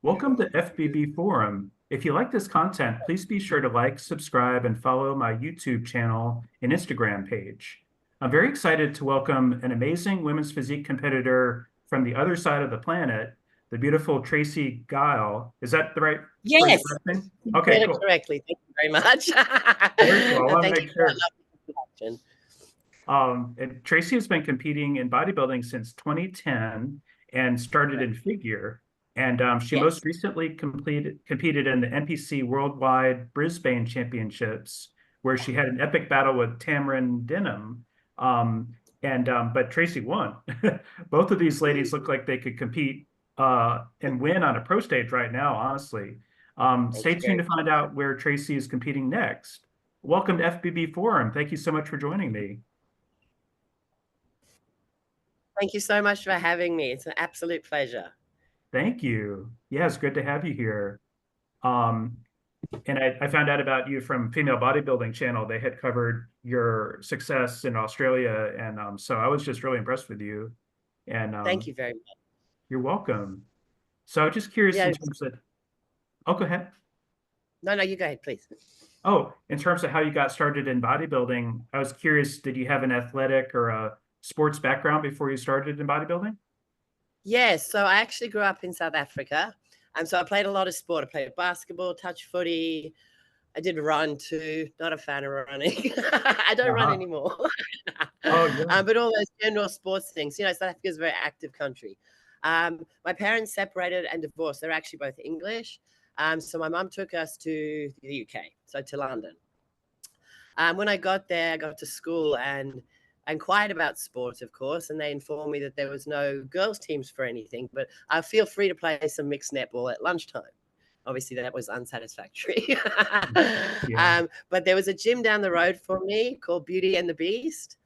Welcome to FBB Forum. If you like this content, please be sure to like, subscribe, and follow my YouTube channel and Instagram page. I'm very excited to welcome an amazing women's physique competitor from the other side of the planet, the beautiful Tracey Guile. Is that the right Yes. name? Okay, cool. Correctly. Thank you very much. Very cool. I want to Thank make you sure. for that introduction. And Tracey has been competing in bodybuilding since 2010 and started in figure. And she most recently competed in the NPC Worldwide Brisbane Championships, where she had an epic battle with Tamyrn Dinham. But Tracey won. Both of these ladies look like they could compete and win on a pro stage right now, honestly. Stay tuned to find out where Tracey is competing next. Welcome to FBB Forum. Thank you so much for joining me. Thank you so much for having me. It's an absolute pleasure. Thank you. Yeah, it's good to have you here. And I found out about you from Female Bodybuilding Channel. They had covered your success in Australia, and so I was just really impressed with you. And thank you very much. You're welcome. So I was just curious in terms of, oh, go ahead. No, you go ahead, please. Oh, in terms of how you got started in bodybuilding, I was curious, did you have an athletic or a sports background before you started in bodybuilding? Yes, so I actually grew up in South Africa. So I played a lot of sport. I played basketball, touch footy. I did run too. Not a fan of running. I don't run anymore. But all those general sports things, South Africa is a very active country. My parents separated and divorced. They're actually both English. So my mum took us to the UK, so to London. When I got there, I got to school and inquired about sports, of course, and they informed me that there was no girls' teams for anything, but I feel free to play some mixed netball at lunchtime. Obviously, that was unsatisfactory. But there was a gym down the road for me called Beauty and the Beast.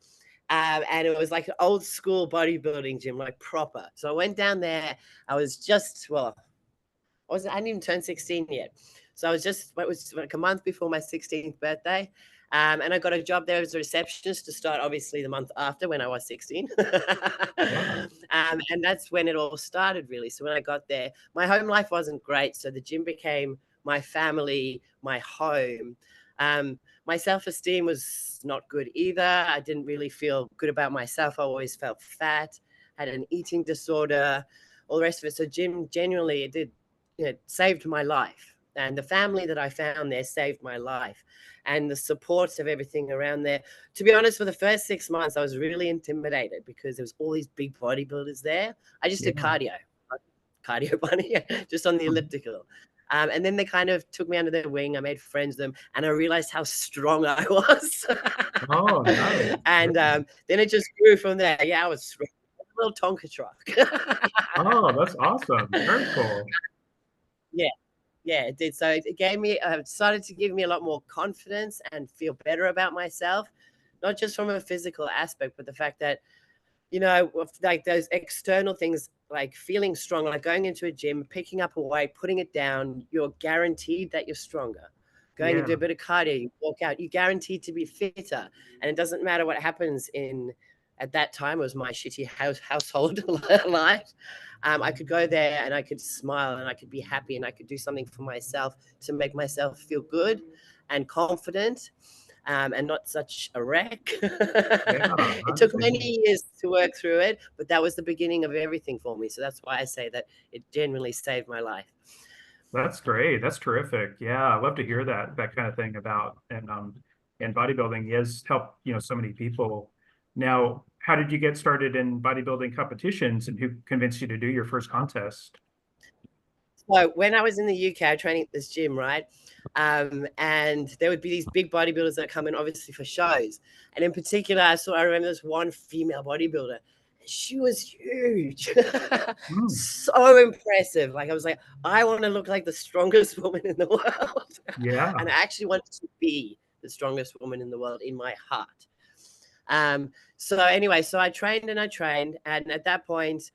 And it was like an old school bodybuilding gym, like proper. So I went down there. I was just, I hadn't even turned 16 yet. So it was like a month before my 16th birthday. And I got a job there as a receptionist to start, obviously, the month after when I was 16. And that's when it all started, really. So when I got there, my home life wasn't great. So the gym became my family, my home. My self-esteem was not good either. I didn't really feel good about myself. I always felt fat, had an eating disorder, all the rest of it. So gym genuinely, it saved my life. And the family that I found there saved my life. And the supports of everything around there. To be honest, for the first 6 months, I was really intimidated because there was all these big bodybuilders there. I just did cardio bunny, just on the elliptical. And then they kind of took me under their wing. I made friends with them, and I realized how strong I was. Oh, nice. And then it just grew from there. Yeah, I was strong. A little Tonka truck. Oh, that's awesome. Very cool. Yeah, it did. So it started to give me a lot more confidence and feel better about myself, not just from a physical aspect, but the fact that, like those external things, like feeling strong, like going into a gym, picking up a weight, putting it down, you're guaranteed that you're stronger. Going and do a bit of cardio, you walk out, you're guaranteed to be fitter. And it doesn't matter what happens at that time, it was my shitty household life. I could go there and I could smile and I could be happy and I could do something for myself to make myself feel good and confident, and not such a wreck. It took many years to work through it, but that was the beginning of everything for me. So that's why I say that it genuinely saved my life. That's great. That's terrific. Yeah, I love to hear that kind of thing about and bodybuilding has helped, so many people. Now, how did you get started in bodybuilding competitions, and who convinced you to do your first contest? So when I was in the UK, I was training at this gym, right? And there would be these big bodybuilders that come in, obviously, for shows. And in particular, I remember this one female bodybuilder. She was huge. So impressive. Like, I was like, I want to look like the strongest woman in the world. Yeah. And I actually wanted to be the strongest woman in the world in my heart. So anyway, I trained. And at that point,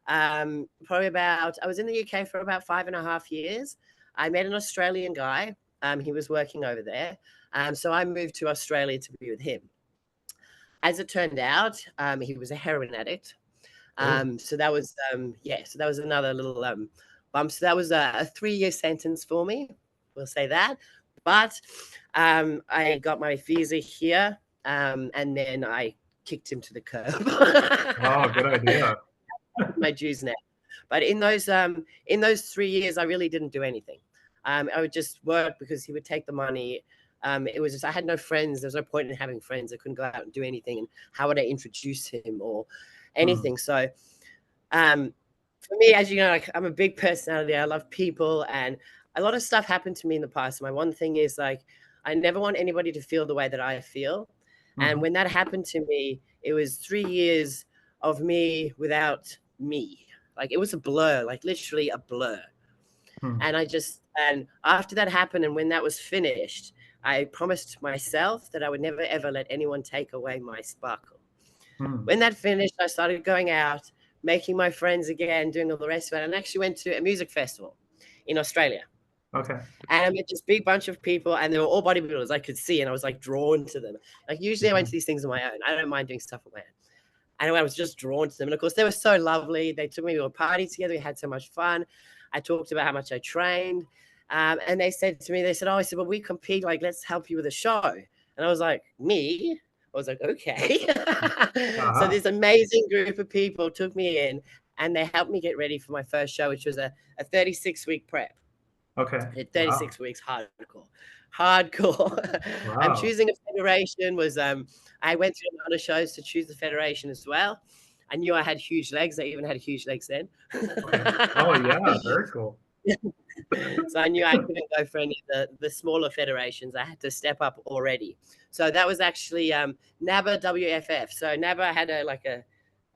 I was in the UK for about 5.5 years. I met an Australian guy. He was working over there. So I moved to Australia to be with him. As it turned out, he was a heroin addict. So that was another little bumps. That was a 3-year sentence for me. We'll say that. But I got my visa here, and then I kicked him to the curb. Oh, good idea. My dues now. But in those 3 years, I really didn't do anything. I would just work because he would take the money. It was just, I had no friends. There was no point in having friends. I couldn't go out and do anything. And how would I introduce him or anything? So for me, as you know, like, I'm a big personality. I love people, and a lot of stuff happened to me in the past. My one thing is, like, I never want anybody to feel the way that I feel. And when that happened to me, it was 3 years of me without me. Like, it was a blur, like literally a blur. And and after that happened, and when that was finished, I promised myself that I would never, ever let anyone take away my sparkle. When that finished, I started going out, making my friends again, doing all the rest of it. And I actually went to a music festival in Australia. Okay. And I met this big bunch of people, and they were all bodybuilders I could see, and I was like drawn to them. Like, usually I went to these things on my own. I don't mind doing stuff on my own. And I was just drawn to them. And of course, they were so lovely. They took me to a party together. We had so much fun. I talked about how much I trained. And they said to me, I said, well, we compete. Like, let's help you with a show. And I was like, me? I was like, okay. So this amazing group of people took me in, and they helped me get ready for my first show, which was a 36-week prep. Okay. 36 weeks, hardcore. Wow. I'm choosing a federation. I went through a lot of shows to choose the federation as well. I knew I had huge legs. I even had huge legs then. Okay. Oh yeah, very cool. So I knew I couldn't go for any of the smaller federations. I had to step up already. So that was actually NABA WFF. So NABA had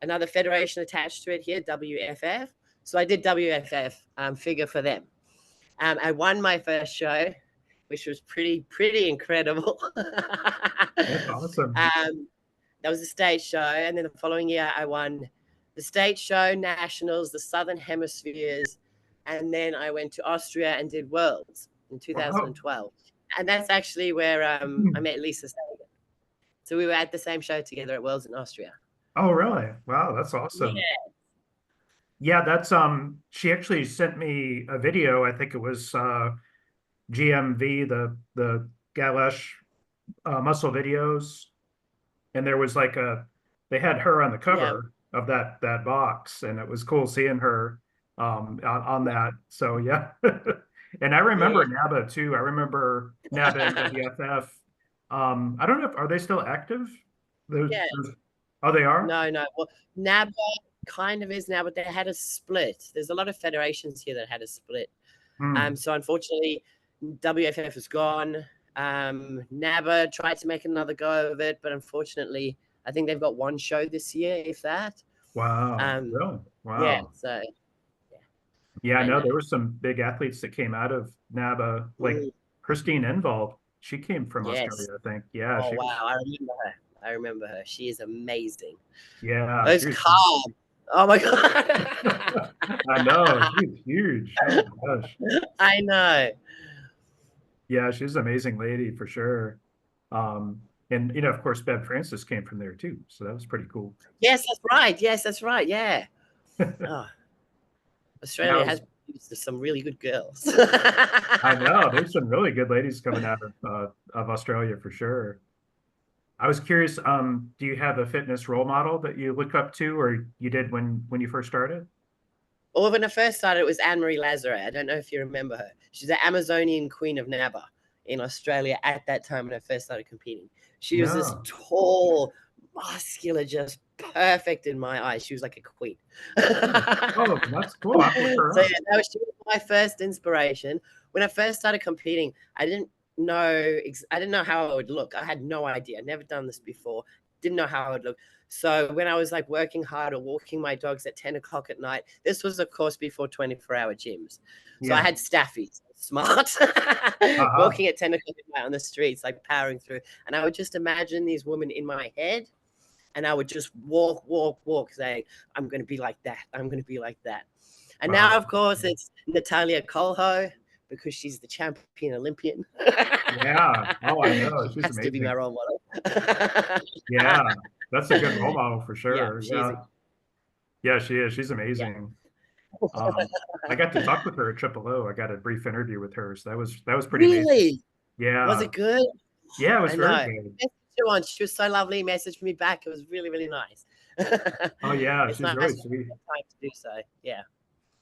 another federation attached to it here, WFF. So I did WFF figure for them. I won my first show, which was pretty incredible. That's awesome. That was a state show, and then the following year I won the state show, nationals, the Southern Hemispheres, and then I went to Austria and did Worlds in 2012. Wow. And that's actually where I met Lisa Sagan. So we were at the same show together at Worlds in Austria. Oh, really? Wow, that's awesome. Yeah, that's she actually sent me a video. I think it was GMV, the Galesh muscle videos, and there was like they had her on the cover of that box, and it was cool seeing her on that. So yeah. And I remember NABA too. I remember NABA and WFF. I don't know, are they still active? Oh, they are? No. Well, NABA kind of is now, but they had a split. There's a lot of federations here that had a split. So unfortunately, WFF is gone. NABA tried to make another go of it, but unfortunately, I think they've got one show this year, if that. Wow. Really? Wow. Yeah. So. Yeah, I know there were some big athletes that came out of NABA, like Christine Envald. She came from Australia, I think. Yeah. Oh, wow. I remember her. She is amazing. Yeah. Those carbs. Oh my God. I know. She's huge. Oh my gosh. I know. Yeah, she's an amazing lady for sure. And of course, Bev Francis came from there too. So that was pretty cool. Yes, that's right. Yeah. Australia has produced some really good girls. I know. There's some really good ladies coming out of Australia for sure. I was curious, do you have a fitness role model that you look up to, or you did when you first started? Well, when I first started, it was Anne-Marie Lazare. I don't know if you remember her. She's the Amazonian queen of NABA in Australia at that time when I first started competing. She was this tall, muscular, just perfect in my eyes. She was like a queen. Oh, that's cool. So yeah, she was my first inspiration. When I first started competing, I didn't know how I would look. I had no idea. I'd never done this before. Didn't know how I would look. So when I was like working hard or walking my dogs at 10 o'clock at night, this was of course before 24-hour gyms. So I had staffies, smart, walking at 10 o'clock at night on the streets, like powering through. And I would just imagine these women in my head, and I would just walk, saying, I'm going to be like that. I'm going to be like that. And now, of course, it's Natalia Colho, because she's the champion Olympian. Yeah. Oh, I know. She's has amazing. to be my role model. Yeah. That's a good role model for sure. Yeah, she is. She's amazing. I got to talk with her at Triple O. I got a brief interview with her, so that was pretty amazing. Really? Was Yeah, it good? yeah, it was I very know. good. She was so lovely. Messaged me back. It was really, really nice. Oh yeah, It's she's nice really to have sweet. time to do so. Yeah.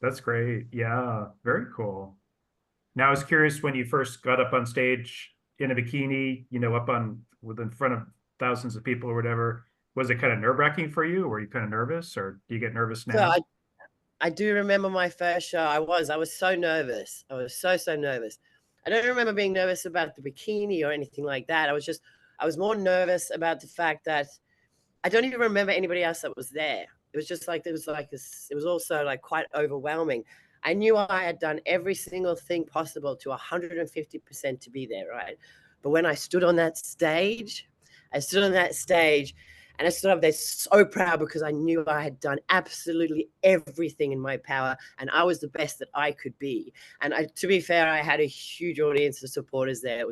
That's great. Yeah, very cool. Now, I was curious when you first got up on stage in a bikini, up in front of thousands of people or whatever. Was it kind of nerve-wracking for you? Were you kind of nervous, or do you get nervous So now? I do remember my first show. I was so nervous. I was so nervous. I don't remember being nervous about the bikini or anything like that. I was more nervous about the fact that I don't even remember anybody else that was there. It was just like there was like this. It was also like quite overwhelming. I knew I had done every single thing possible to 150% to be there, right? But when I stood on that stage and I stood up there so proud because I knew I had done absolutely everything in my power and I was the best that I could be. And to be fair, I had a huge audience of supporters there. It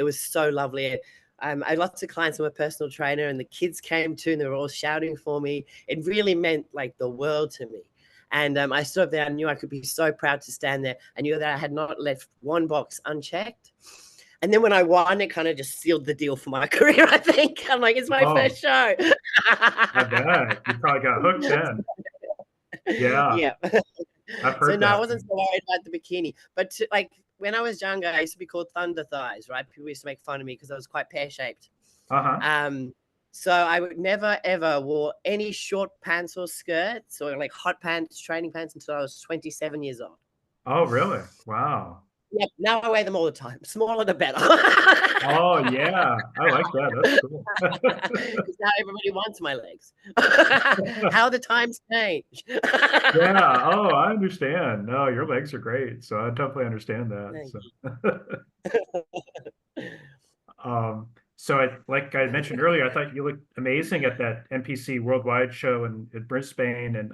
was so lovely. I had lots of clients. I'm a personal trainer, and the kids came too, and they were all shouting for me. It really meant like the world to me. And I stood up there. I knew I could be so proud to stand there. I knew that I had not left one box unchecked. And then when I won, it kind of just sealed the deal for my career, I think. I'm like, it's my first show. I bet. You probably got hooked then. Yeah, Yeah. I've So heard no, I that. wasn't so worried about the bikini. But like when I was younger, I used to be called Thunder Thighs, right? People used to make fun of me because I was quite pear-shaped. Uh-huh. So I would never ever wore any short pants or skirts or like hot pants, training pants until I was 27 years old. Oh, really? Wow. Yep. Now I wear them all the time. Smaller the better. Oh, yeah. I like that. That's cool. Because now everybody wants my legs. How the times change. Yeah. Oh, I understand. No, your legs are great. So I definitely understand that. Thank So, like I mentioned earlier, I thought you looked amazing at that NPC Worldwide show in Brisbane, and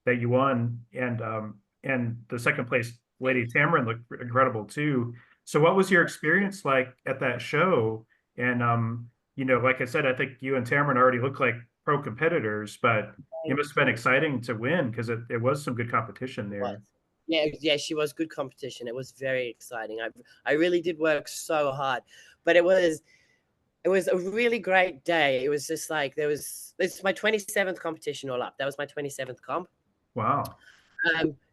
that you won, and the second place lady Tamyrn looked incredible too. So, what was your experience like at that show? And like I said, I think you and Tamyrn already look like pro competitors, but it must have been exciting to win because it was some good competition there. Yeah, she was good competition. It was very exciting. I really did work so hard, but it was a really great day. It was just like it's my 27th competition all up. That was my 27th comp. Wow.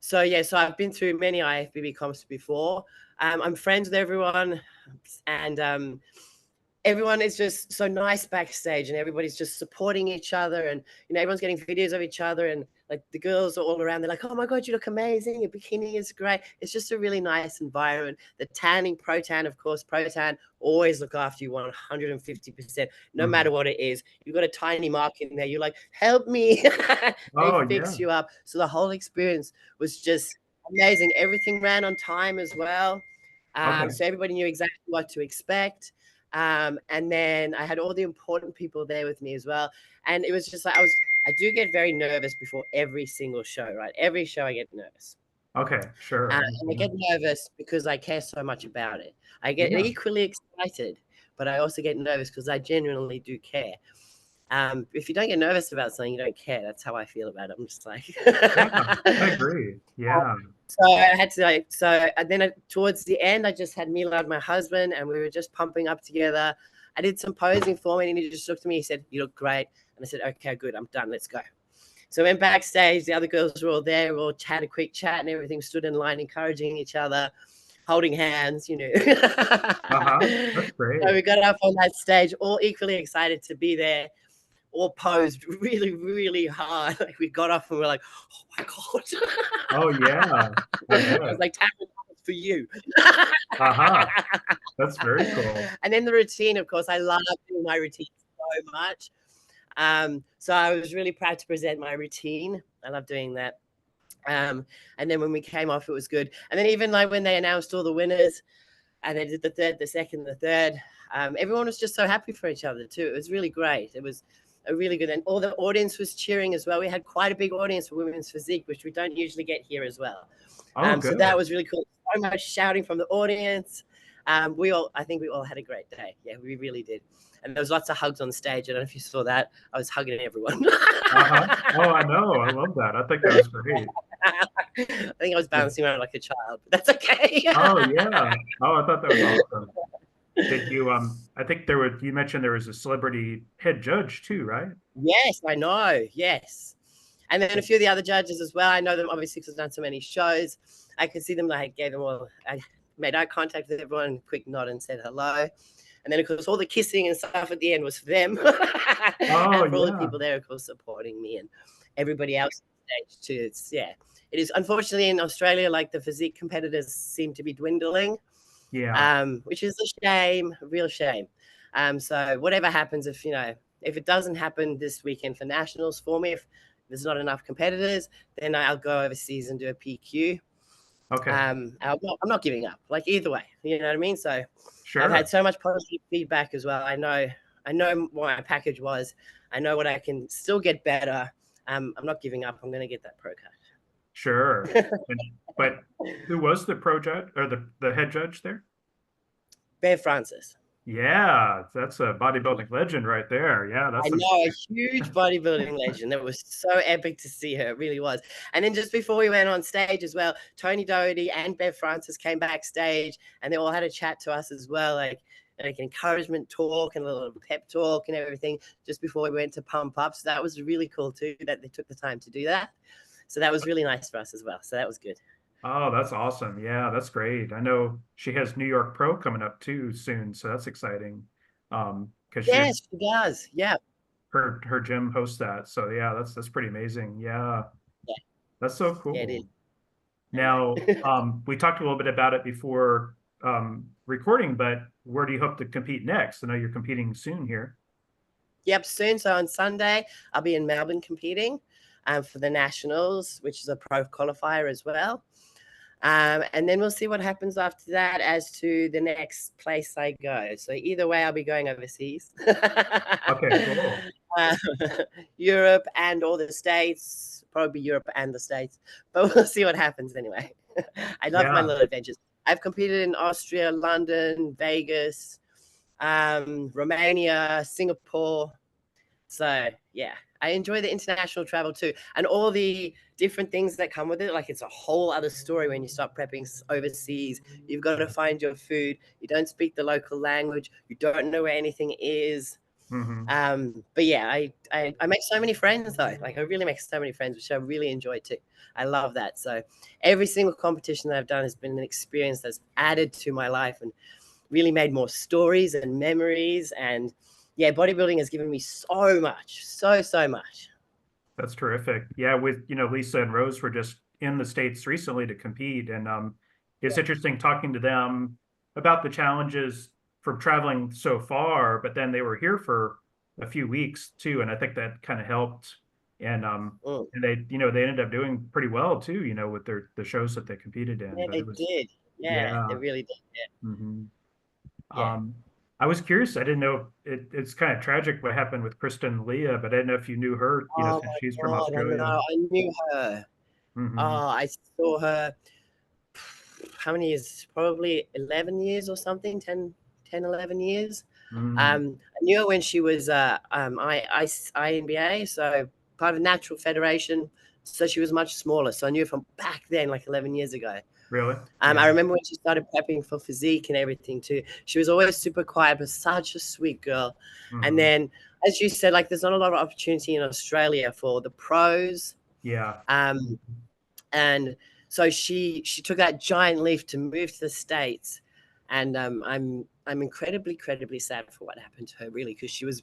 So I've been through many IFBB comps before. I'm friends with everyone, and everyone is just so nice backstage, and everybody's just supporting each other, and everyone's getting videos of each other, and like the girls are all around. They're like, "Oh my god, you look amazing! Your bikini is great." It's just a really nice environment. The tanning, pro tan, of course, pro tan always look after you 150%, no matter what it is. You've got a tiny mark in there. You're like, "Help me!" They Oh, fix yeah. you up. So the whole experience was just amazing. Everything ran on time as well. Okay. So everybody knew exactly what to expect. And then I had all the important people there with me as well. And it was just like I do get very nervous before every single show, right? Every show I get nervous. Okay, sure. And I get nervous because I care so much about it. I get Yeah. equally excited, but I also get nervous because I genuinely do care. If you don't get nervous about something, you don't care. That's how I feel about it. I'm just like, Yeah, I agree. Yeah. So I had to and then towards the end, I just had Milad, my husband, and we were just pumping up together. I did some posing for him, and he just looked at me. He said, "You look great," and I said, "Okay, good. I'm done. Let's go." So I went backstage. The other girls were all there. We all had a quick chat and everything. Stood in line, encouraging each other, holding hands. That's great. So we got up on that stage, all equally excited to be there. All posed really, really hard. Like we got off and we're like, "Oh my god!" Oh, yeah. I I bet. was like, "Tamyrn, for you." That's very cool. And then the routine, of course, I love doing my routine so much. So I was really proud to present my routine. I love doing that. And then when we came off, it was good. And then even like when they announced all the winners, and they did the third, the second, the third, everyone was just so happy for each other too. It was really great. It was a really good, and all the audience was cheering as well. We had quite a big audience for women's physique, which we don't usually get here as well. Oh, So good. that was really cool. So much shouting from the audience. I think we all had a great day. Yeah, we really did. And there was lots of hugs on stage. I don't know if you saw that. I was hugging everyone. Oh, I know. I love that. I think that was great. I think I was bouncing around like a child, but that's okay. Oh yeah. Oh, I thought that was awesome. Did you I think you mentioned there was a celebrity head judge too, right? Yes, I know. Yes. And then a few of the other judges as well. I know them obviously because I've done so many shows. I could see them, like, gave them all, I made eye contact with everyone, quick nod and said hello. And then, of course, all the kissing and stuff at the end was for them. Oh And for all the yeah. people there, of course, supporting me and everybody else on stage too. It is unfortunately in Australia, like, the physique competitors seem to be dwindling, Yeah. which is a shame, a real shame. So whatever happens, if it doesn't happen this weekend for nationals for me, if there's not enough competitors, then I'll go overseas and do a PQ. Okay. I'm not giving up. Like, either way, you know what I mean. So I've Sure. had so much positive feedback as well. I know what my package was. I know what I can still get better. I'm not giving up. I'm going to get that pro Sure. card. But who was the pro judge or the head judge there? Bear Francis. Yeah, that's a bodybuilding legend right there. Yeah, I that's some. know, a huge bodybuilding legend. It was so epic to see her. It really was. And then just before we went on stage as well, Tony Doherty and Bev Francis came backstage and they all had a chat to us as well, like encouragement talk and a little pep talk and everything just before we went to pump up. So that was really cool too, that they took the time to do that. So that was really nice for us as well. So that was good. Oh, that's awesome. Yeah, that's great. I know she has New York Pro coming up too soon, so that's exciting. Because Yes, she does. Yeah. her gym hosts that. So yeah, that's pretty amazing. Yeah, Yeah, that's so yeah, it is. cool. I know. Now, we talked a little bit about it before recording, but where do you hope to compete next? I know you're competing soon here. Yep, soon. So on Sunday, I'll be in Melbourne competing for the Nationals, which is a pro qualifier as well. And then we'll see what happens after that as to the next place I go. So either way, I'll be going overseas. Okay, cool. uh, Europe and all the States, probably Europe and the States, but we'll see what happens anyway. I love my Yeah, little adventures. I've competed in Austria, London, Vegas, Romania, Singapore. So yeah, I enjoy the international travel too, and all the different things that come with it. Like, it's a whole other story when you start prepping overseas. You've got to find your food. You don't speak the local language. You don't know where anything is. hmm But yeah, I make so many friends though. Like, I really make so many friends, which I really enjoy too. I love that. So every single competition that I've done has been an experience that's added to my life and really made more stories and memories. And yeah, bodybuilding has given me so much, so much. That's terrific. Yeah, with Lisa and Rose were just in the States recently to compete, and it's interesting talking to them about the challenges from traveling so far, but then they were here for a few weeks too, and I think that kind of helped. Mm. And they ended up doing pretty well too, with the shows that they competed in. Yeah, But they it was did. Yeah, yeah. they really did. hmm Yeah. Um, I was curious. I didn't know it's kind of tragic what happened with Kristen Leah, but I didn't know if you knew her, Oh since she's my from God, I Australia. know. I knew her. hmm Oh, I saw her. How many years? Probably 11 years or something, 11 years. Mm, I knew her when she was INBA, so part of a natural federation. So she was much smaller. So I knew her from back then, like 11 years ago. really? I Yeah. remember when she started prepping for physique and everything too. She was always super quiet, but such a sweet girl. And hmm then, as you said, like, there's not a lot of opportunity in Australia for the pros. Yeah. Um, and so she took that giant leap to move to the States. And I'm incredibly sad for what happened to her, really, because she was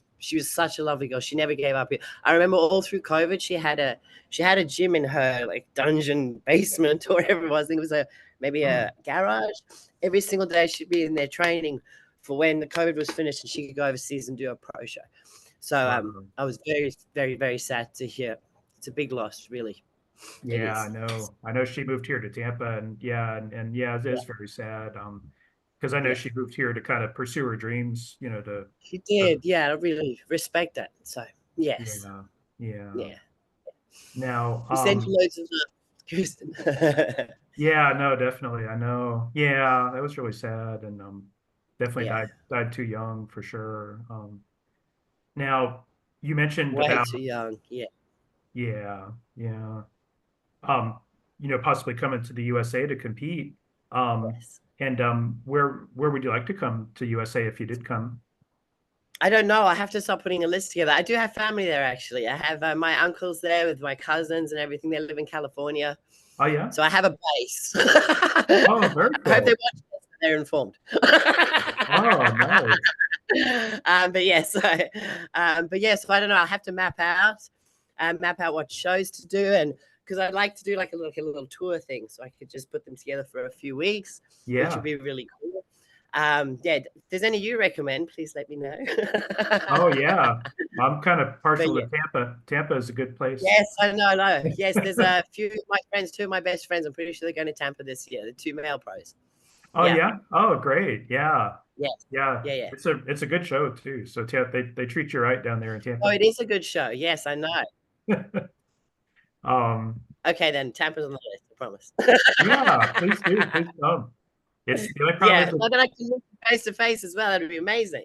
such a lovely girl. She never gave up. I remember all through COVID, she had a gym in her, like, dungeon basement or whatever it was. I think it was maybe a garage. Every single day she'd be in there training for when the COVID was finished and she could go overseas and do a pro show. So Wow. I was very sad to hear. It's a big loss, really. It Yeah, I is. know. I know she moved here to Tampa, and yeah, and yeah, it Yeah, is very sad. Because I know yeah. she moved here to kind of pursue her dreams, to She uh, did. Yeah, I really respect that. So yes. yeah, yeah. Yeah. Now, We send you loads of love, Kirsten. yeah, no, definitely. I know. Yeah, that was really sad, and definitely Yeah. died too young for sure. Now you mentioned Way about too young. Yeah. yeah, yeah. Um, possibly coming to the USA to compete. Yes. And where would you like to come to USA if you did come? I don't know. I have to start putting a list together. I do have family there, actually. I have my uncles there with my cousins and everything. They live in California. Oh, yeah? So I have a base. Oh, very I hope they cool. watch this, so they're informed. Oh, nice. But yes, so I don't know. I'll have to map out what shows to do, and because I'd like to do like a little tour thing, so I could just put them together for a few weeks, which Yeah. would be really cool. If there's any you recommend, please let me know. Oh, yeah. I'm kind of partial yeah. to Tampa. Tampa is a good place. Yes, I know. Yes, there's a few of my friends, two of my best friends. I'm pretty sure they're going to Tampa this year. The two male pros. Oh, Yeah. yeah? Oh, great. Yeah. Yes. Yeah. Yeah. It's a good show too. So they treat you right down there in Tampa. Oh, it is a good show. Yes, I know. Okay, then Tampa's on the list, I promise. Yeah, please do. Please come. It's the only Yeah, problem well, then I can meet you face to face as well. That'd be amazing.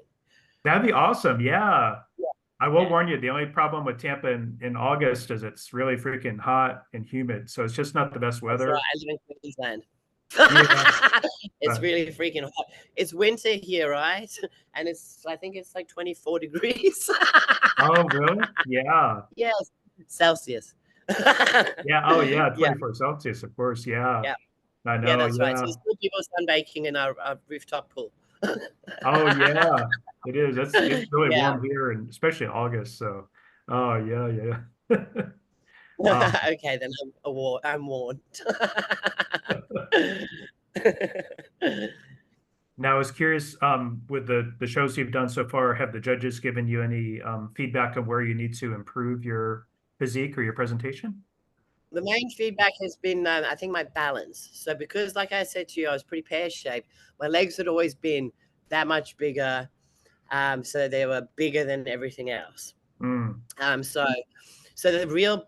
that'd be awesome. Yeah. Yeah. I will warn you, the only problem with Tampa in August is it's really freaking hot and humid. So it's just not the best That's weather. right. I live in Queensland. Yeah. It's really freaking hot. It's winter here, right? And I think it's like 24 degrees. Oh, really? Yeah. Yes, Celsius. Yeah. Oh, yeah. Yeah. 24 Celsius, of course. Yeah. Yeah. I know. Yeah, that's right. Yeah. So there's still people sunbaking in our rooftop pool. Oh, yeah. It is. It's really Yeah. warm here, and especially in August. So, oh, yeah. Okay, then I'm warned. Now, I was curious, with the shows you've done so far, have the judges given you any feedback on where you need to improve your physique or your presentation? The main feedback has been, I think, my balance. So because, like I said to you, I was pretty pear-shaped, my legs had always been that much bigger. So they were bigger than everything else. So the real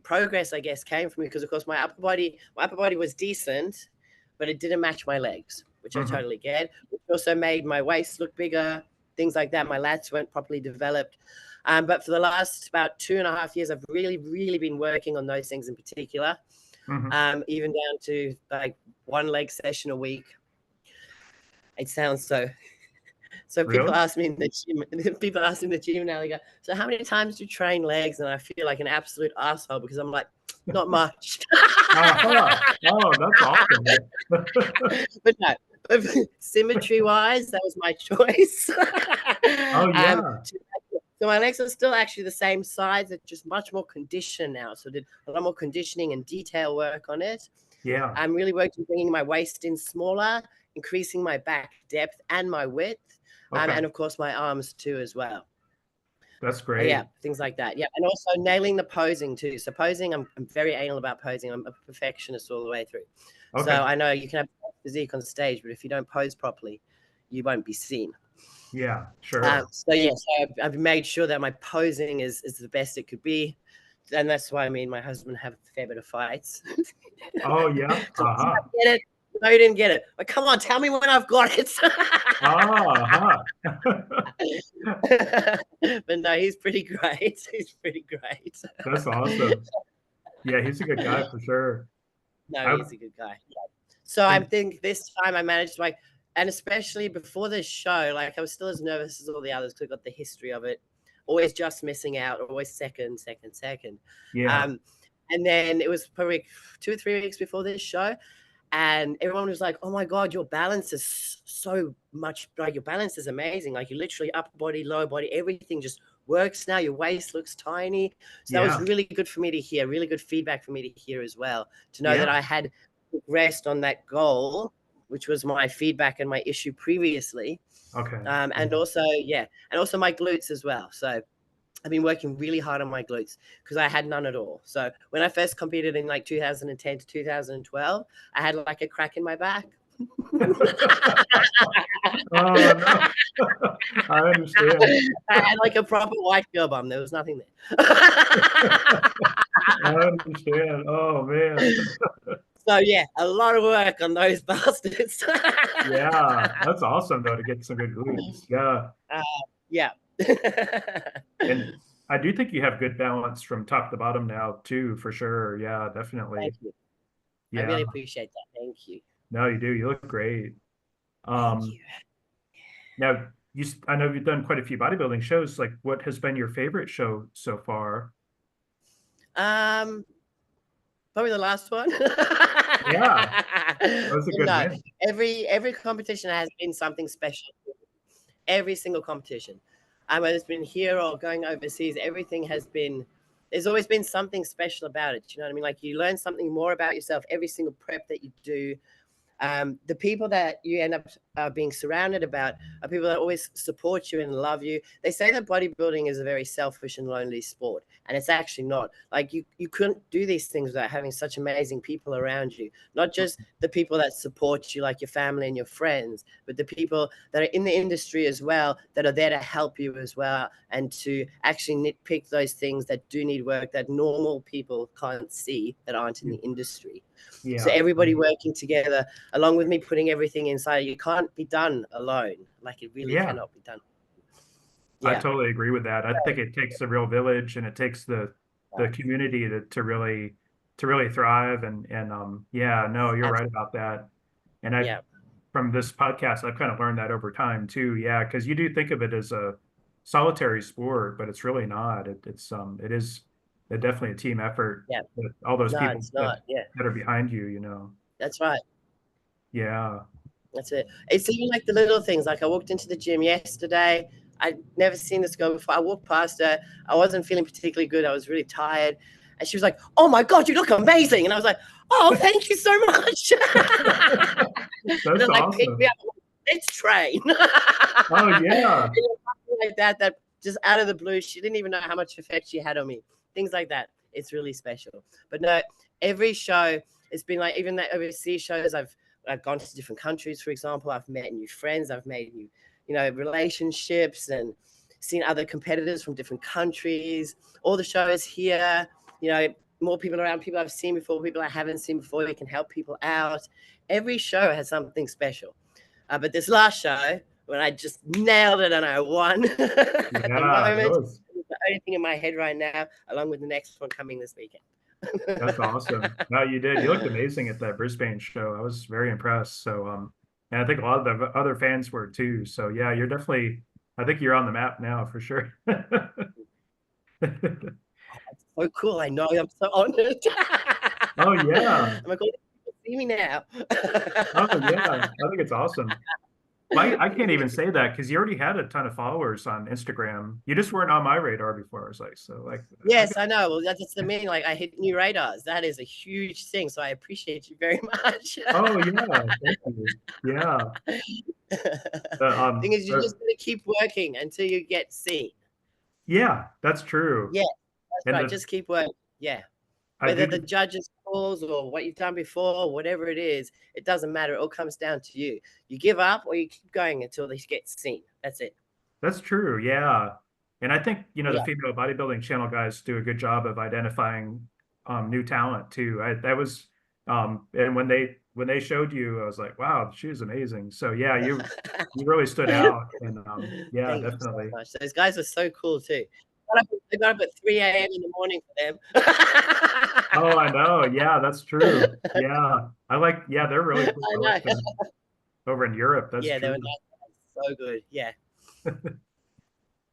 progress, I guess, came from me because, of course, my upper body was decent, but it didn't match my legs, which I totally get. Which also made my waist look bigger, things like that. My lats weren't properly developed. But for the last about 2.5 years, I've really, really been working on those things in particular, even down to like one leg session a week. It sounds so Really? people ask me in the gym now, they go, so how many times do you train legs? And I feel like an absolute asshole because I'm like, not much. Oh, that's awesome. But no, symmetry wise, that was my choice. Oh, yeah. So my legs are still actually the same size. It's just much more conditioned now. So I did a lot more conditioning and detail work on it. Yeah. I'm really working bringing my waist in smaller, increasing my back depth and my width. Okay. And of course my arms too as well. That's great. Yeah, things like that. Yeah, and also nailing the posing too. So posing, I'm very anal about posing. I'm a perfectionist all the way through. Okay. So I know you can have physique on stage, but if you don't pose properly, you won't be seen. Yeah, sure. So I've made sure that my posing is the best it could be, and that's why me and my husband have a fair bit of fights. Oh, yeah. Get it? No, you didn't get it. But come on, tell me when I've got it. But no, he's pretty great. He's pretty great. That's awesome. Yeah, he's a good guy for sure. No, he's a good guy. Yeah. So I think this time I managed to and especially before this show, like I was still as nervous as all the others because I got the history of it. Always just missing out, always second. Yeah. And then it was probably 2 or 3 weeks before this show. And everyone was like, oh my God, your balance is so much, like your balance is amazing. Like you literally upper body, lower body, everything just works now. Your waist looks tiny. So that was really good for me to hear, really good feedback for me to hear as well, to know that I had progressed on that goal, which was my feedback and my issue previously. Okay. And also my glutes as well. So I've been working really hard on my glutes because I had none at all. So when I first competed in like 2010 to 2012, I had like a crack in my back. Oh, no. I understand. I had like a proper white girl bum. There was nothing there. I understand. Oh, man. So yeah, a lot of work on those bastards. Yeah, that's awesome though to get some good glutes. Yeah. Yeah. I do think you have good balance from top to bottom now too, for sure. Yeah, definitely. Thank you. I Yeah. really appreciate that. Thank you. No, you do. You look great. Thank Um, you. now I know you've done quite a few bodybuilding shows. Like, what has been your favorite show so far? Um, Probably the last one. Yeah, that was a good No, win. every competition has been something special. Every single competition. Whether it's been here or going overseas, everything has been, there's always been something special about it. You know what I mean? Like you learn something more about yourself every single prep that you do. The people that you end up being surrounded about are people that always support you and love you. They say that bodybuilding is a very selfish and lonely sport, and it's actually not. Like you couldn't do these things without having such amazing people around you. Not just the people that support you, like your family and your friends, but the people that are in the industry as well, that are there to help you as well, and to actually nitpick those things that do need work that normal people can't see that aren't in the industry. So Yeah. everybody working together, along with me putting everything inside, you can't be done alone. Like it really Yeah. cannot be done. I Yeah. totally agree with that. I think it takes a real village, and it takes the community to really thrive. And yeah, no, you're right about that. And I Yeah. from this podcast, I've kind of learned that over time too. Yeah, because you do think of it as a solitary sport, but it's really not. It is definitely a team effort Yeah. with all those No, people it's not. Yeah. that are behind you, you know. That's right. Yeah. That's it. It's even like the little things. Like I walked into the gym yesterday. I'd never seen this girl before. I walked past her. I wasn't feeling particularly good. I was really tired. And she was like, "Oh my God, you look amazing." And I was like, "Oh, thank you so much." And That's then like picked me awesome. up. Let's train. Oh yeah. Like that just out of the blue, she didn't even know how much effect she had on me. Things like that. It's really special. But no, every show, it's been like even that overseas shows. I've gone to different countries, for example. I've met new friends. I've made new, relationships and seen other competitors from different countries. All the shows here, more people around, people I've seen before, people I haven't seen before. They can help people out. Every show has something special. But this last show, when I just nailed it and I won at the Yeah, it moment, was. it's the only thing in my head right now, along with the next one coming this weekend. That's awesome. No, you did. You looked amazing at that Brisbane show. I was very impressed. So, and I think a lot of the other fans were too. So, yeah, you're definitely, I think you're on the map now for sure. So cool. I know. I'm so honored. Oh, yeah. I'm like, oh, people see me now. Oh, yeah. I think it's awesome. I can't even say that because you already had a ton of followers on Instagram. You just weren't on my radar before. I was like, so like, Yes, I know. Well, that's the meaning. Like, I hit new radars. That is a huge thing. So I appreciate you very much. oh, yeah. Thank you. Yeah. Thing is, you just got to keep working until you get seen. Yeah, that's true. Yeah, that's And right. Just keep working. Yeah. I Whether do. the judges calls or what you've done before, or whatever it is, it doesn't matter. It all comes down to you. You give up or you keep going until they get seen. That's it. That's true. Yeah. And I think, the Yeah. female bodybuilding channel guys do a good job of identifying new talent too. That was and when they showed you, I was like, wow, she was amazing. So yeah, you really stood out. And yeah, Thank you so definitely. much. Those guys are so cool too. They got up at 3 a.m. in the morning for them. Oh, I know. Yeah, that's true. Yeah. Yeah, they're really cool. I I like know. them over in Europe. That's Yeah, they were true. nice. So good. Yeah.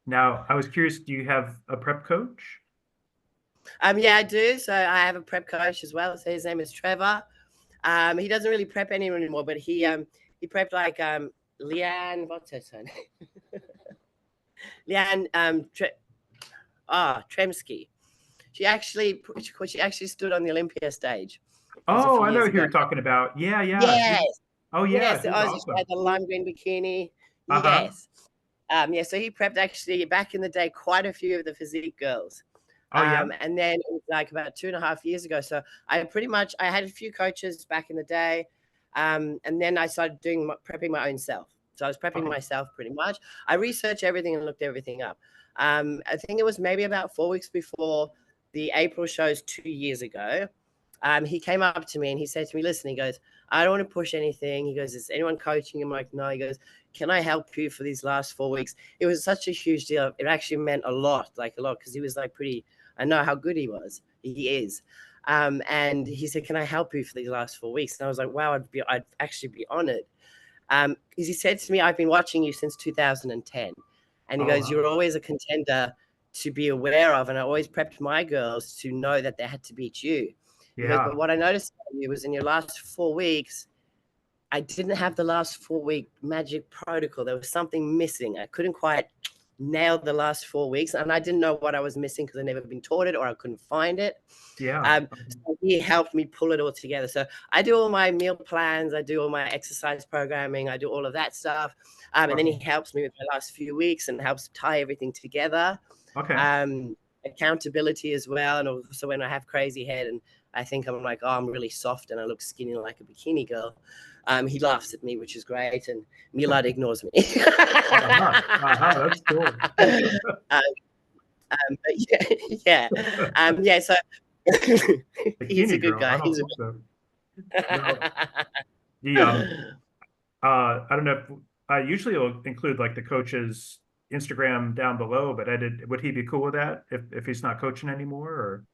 Now, I was curious, do you have a prep coach? Yeah, I do. So I have a prep coach as well. So his name is Trevor. He doesn't really prep anyone anymore, but he prepped like Leanne, what's her name? Leanne Tremsky. She actually stood on the Olympia stage. It was a Oh, few I know years who ago. you're talking about. Yeah, yeah. Yes. Oh, yeah, Yes. she's Oh, she awesome. had the lime green bikini. Uh-huh. Yes. Yeah, so he prepped actually back in the day quite a few of the physique girls. Oh, yeah. And then it was like about 2.5 years ago. So I had a few coaches back in the day. And then I started prepping my own self. So I was prepping Okay. myself pretty much. I researched everything and looked everything up. I think it was maybe about 4 weeks before the April shows 2 years ago. he came up to me and he said to me, listen, he goes, I don't want to push anything. He goes, is anyone coaching? I'm like, no. He goes, can I help you for these last 4 weeks? It was such a huge deal. It actually meant a lot, because he was like pretty, I know how good he was. He is. And he said, can I help you for these last 4 weeks? And I was like, wow, I'd actually be honored. Because he said to me, I've been watching you since 2010. And he goes, you're always a contender to be aware of. And I always prepped my girls to know that they had to beat you. He goes, but what I noticed about you was in your last 4 weeks, I didn't have the last 4-week magic protocol. There was something missing. I couldn't quite nail the last 4 weeks. And I didn't know what I was missing because I'd never been taught it or I couldn't find it. So he helped me pull it all together. So I do all my meal plans. I do all my exercise programming. I do all of that stuff. And then he helps me with my last few weeks and helps tie everything together. Accountability as well. And also when I have crazy head and I think I'm like, oh, I'm really soft and I look skinny like a bikini girl. He laughs at me, which is great. And Milad ignores me. That's cool. So he's a good guy. I don't know if I usually will include like the coach's Instagram down below, but would he be cool with that if he's not coaching anymore? Or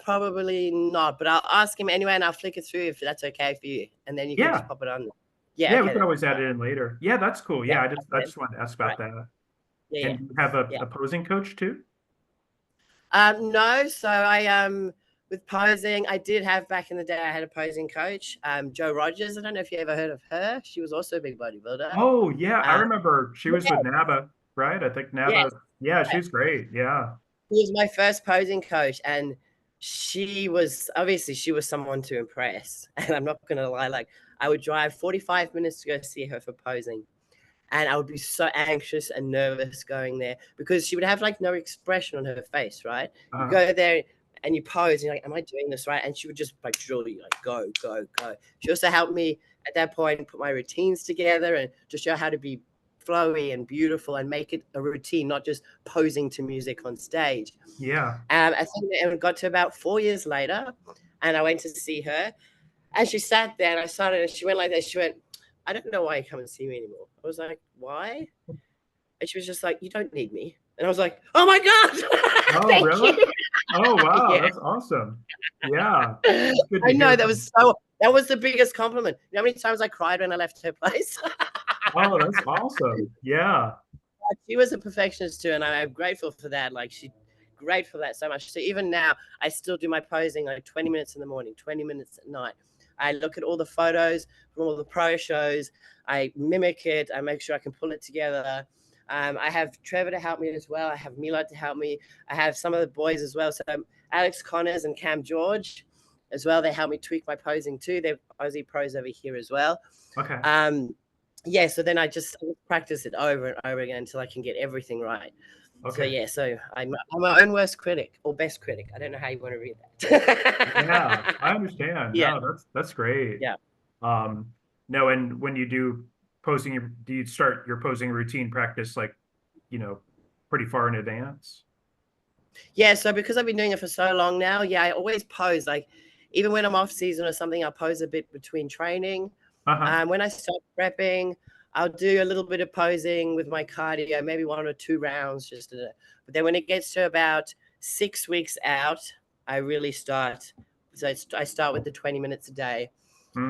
probably not, but I'll ask him anyway and I'll flick it through if that's okay for you. And then you can just pop it on. Yeah, we can always add it in later. Yeah, that's cool. Yeah, I just wanted to ask about that. And you have a posing coach too? No, so I with posing, I did have back in the day, I had a posing coach, Jo Rogers. I don't know if you ever heard of her. She was also a big bodybuilder. Oh, yeah. I remember she was with NABA, right? I think NABA. Yeah, she's great. Yeah. She was my first posing coach. And she was someone to impress. And I'm not going to lie, like I would drive 45 minutes to go see her for posing. And I would be so anxious and nervous going there because she would have like no expression on her face, right? You go there and you pose and you're like, am I doing this right? And she would just like drill you, like go, go, go. She also helped me at that point put my routines together and just show how to be flowy and beautiful and make it a routine, not just posing to music on stage. Yeah. I think it got to about 4 years later and I went to see her and she sat there and I started and she went like this. She went, I don't know why you come and see me anymore. I was like, why? And she was just like, you don't need me. And I was like, oh my God. Oh, really? You. Oh, wow. Yeah. That's awesome. Yeah. I know that was the biggest compliment. You know how many times I cried when I left her place? Oh, that's awesome. Yeah. She was a perfectionist too. And I'm grateful for that. Like she's grateful for that so much. So even now I still do my posing like 20 minutes in the morning, 20 minutes at night. I look at all the photos from all the pro shows. I mimic it. I make sure I can pull it together. I have Trevor to help me as well. I have Milad to help me. I have some of the boys as well. So Alex Connors and Cam George as well. They help me tweak my posing too. They're Aussie pros over here as well. Okay. So then I just practice it over and over again until I can get everything right. Okay. So I'm my own worst critic or best critic. I don't know how you want to read that. Yeah, I understand. Yeah, no, that's great. Yeah. No, and when you do posing, do you start your posing routine practice like, pretty far in advance? Yeah. So because I've been doing it for so long now, I always pose. Like even when I'm off season or something, I'll pose a bit between training. When I start prepping, I'll do a little bit of posing with my cardio, maybe 1 or 2 rounds but then when it gets to about 6 weeks out, I really start. So I start with the 20 minutes a day